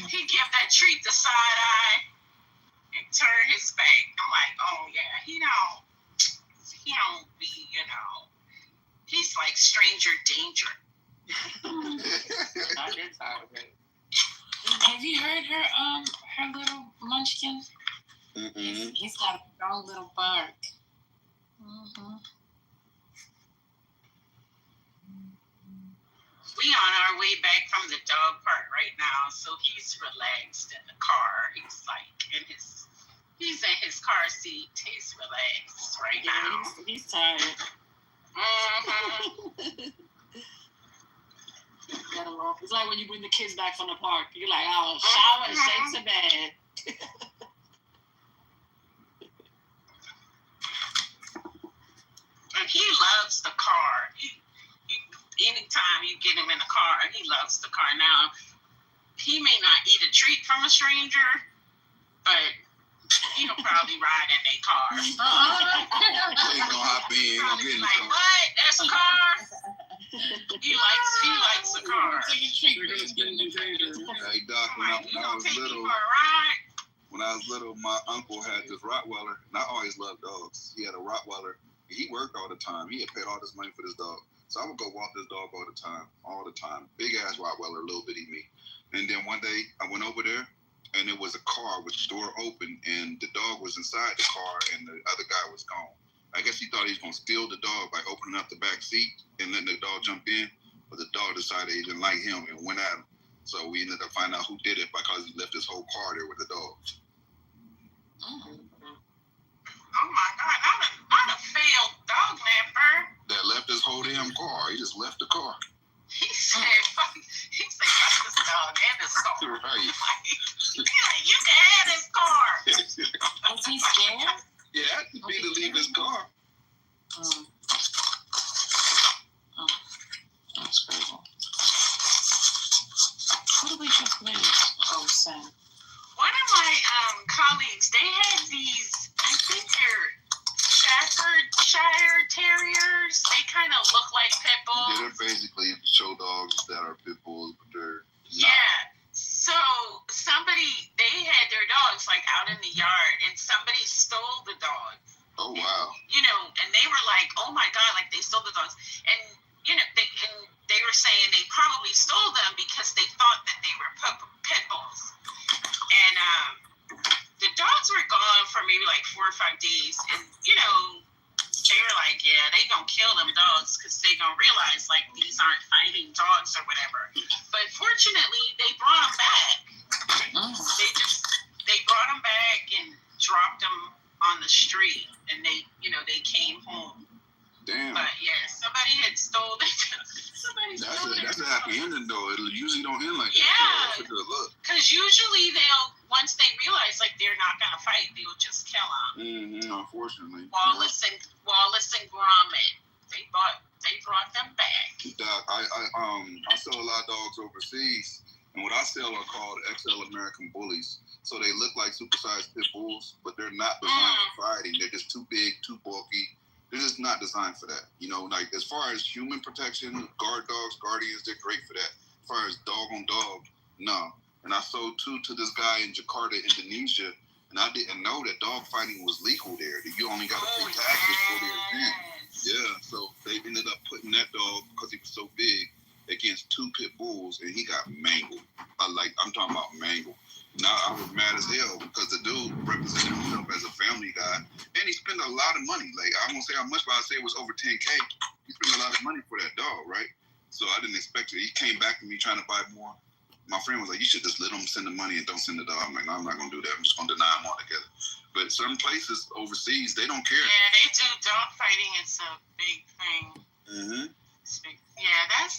Speaker 1: He give that treat the side eye and turn his back. I'm like, oh yeah, he don't be, he's like stranger danger.
Speaker 4: Have you heard her little munchkin?
Speaker 5: Mm-mm.
Speaker 4: He's got a strong little bark. Mm-hmm.
Speaker 1: We on our way back from the dog park right now, so he's relaxed in the car. He's in his car seat. He's relaxed right now.
Speaker 10: He's tired. It's like when you bring the kids back from the park. You're like, oh, shower and straight to bed.
Speaker 1: And he loves the car. Anytime you get him in the car, he loves the car. Now, he may not eat a treat from a stranger, but he'll probably ride in a car.
Speaker 5: They ain't gonna hop in, ain't gonna get in the
Speaker 1: Like,
Speaker 5: car.
Speaker 1: what? That's a car? He likes a car.
Speaker 5: Hey, Doc, when I was little, my uncle had this Rottweiler, and I always loved dogs. He had a Rottweiler. He worked all the time. He had paid all this money for this dog. So I would go walk this dog all the time. Big ass Rottweiler, little bitty me. And then one day I went over there, and it was a car with the door open, and the dog was inside the car, and the other guy was gone. I guess he thought he was going to steal the dog by opening up the back seat and letting the dog jump in, but the dog decided he didn't like him and went at him. So we ended up finding out who did it because he left his whole car there with the dog.
Speaker 1: Oh my God, not a failed dog napper.
Speaker 5: That left his whole damn car. He just left the car.
Speaker 1: He said, fuck this dog and his car.
Speaker 5: Right.
Speaker 1: You can have his car.
Speaker 10: Was he scared?
Speaker 5: Yeah, I had to be to leave his car.
Speaker 10: That's crazy. What did we just made? Oh, Sam.
Speaker 1: One of my colleagues, they had these, I think they're Staffordshire Terriers. They kind of look like pit bulls.
Speaker 5: Yeah, they're basically show dogs that are pit bulls, but they're not.
Speaker 1: Yeah. So they had their dogs like out in the yard, and somebody stole the dog.
Speaker 5: Oh wow.
Speaker 1: And they were like, oh my God, like they stole the dogs, and they were saying they probably stole them because they thought that they were pit bulls, and the dogs were gone for maybe like 4 or 5 days, and they were like, yeah, they gonna kill them dogs because they gonna realize like these aren't fighting dogs or whatever. But fortunately, they brought them back. They brought them back and dropped them on the street, and they came home.
Speaker 5: Damn.
Speaker 1: But yeah, somebody had stole it.
Speaker 5: That's a happy ending though. It usually don't end like that.
Speaker 1: Yeah.
Speaker 5: That's a good look.
Speaker 1: Because usually once they realize like they're not gonna fight, they'll just kill them.
Speaker 5: Unfortunately.
Speaker 1: Wallace and Gromit, they brought them back.
Speaker 5: Doc, I sell a lot of dogs overseas, and what I sell are called XL American Bullies. So they look like supersized pit bulls, but they're not designed for fighting. They're just too big, too bulky. They're just not designed for that. Like as far as human protection, guard dogs, guardians, they're great for that. As far as dog on dog, no. And I sold 2 to this guy in Jakarta, Indonesia, and I didn't know that dog fighting was legal there. That you only got to pay taxes for the event. Yeah, so they ended up putting that dog, because he was so big, against 2 pit bulls, and he got mangled. I'm talking about mangled. Now I was mad as hell because the dude represented himself as a family guy, and he spent a lot of money. Like I won't say how much, but I'd say it was over 10K. He spent a lot of money for that dog, right? So I didn't expect it. He came back to me trying to buy more. My friend was like, "You should just let him send the money and don't send the dog." I'm like, "No, I'm not gonna do that. I'm just gonna deny him altogether." But certain places overseas, they don't care.
Speaker 1: Yeah, they do. Dog fighting is a big thing.
Speaker 5: Mm-hmm.
Speaker 1: Yeah, that's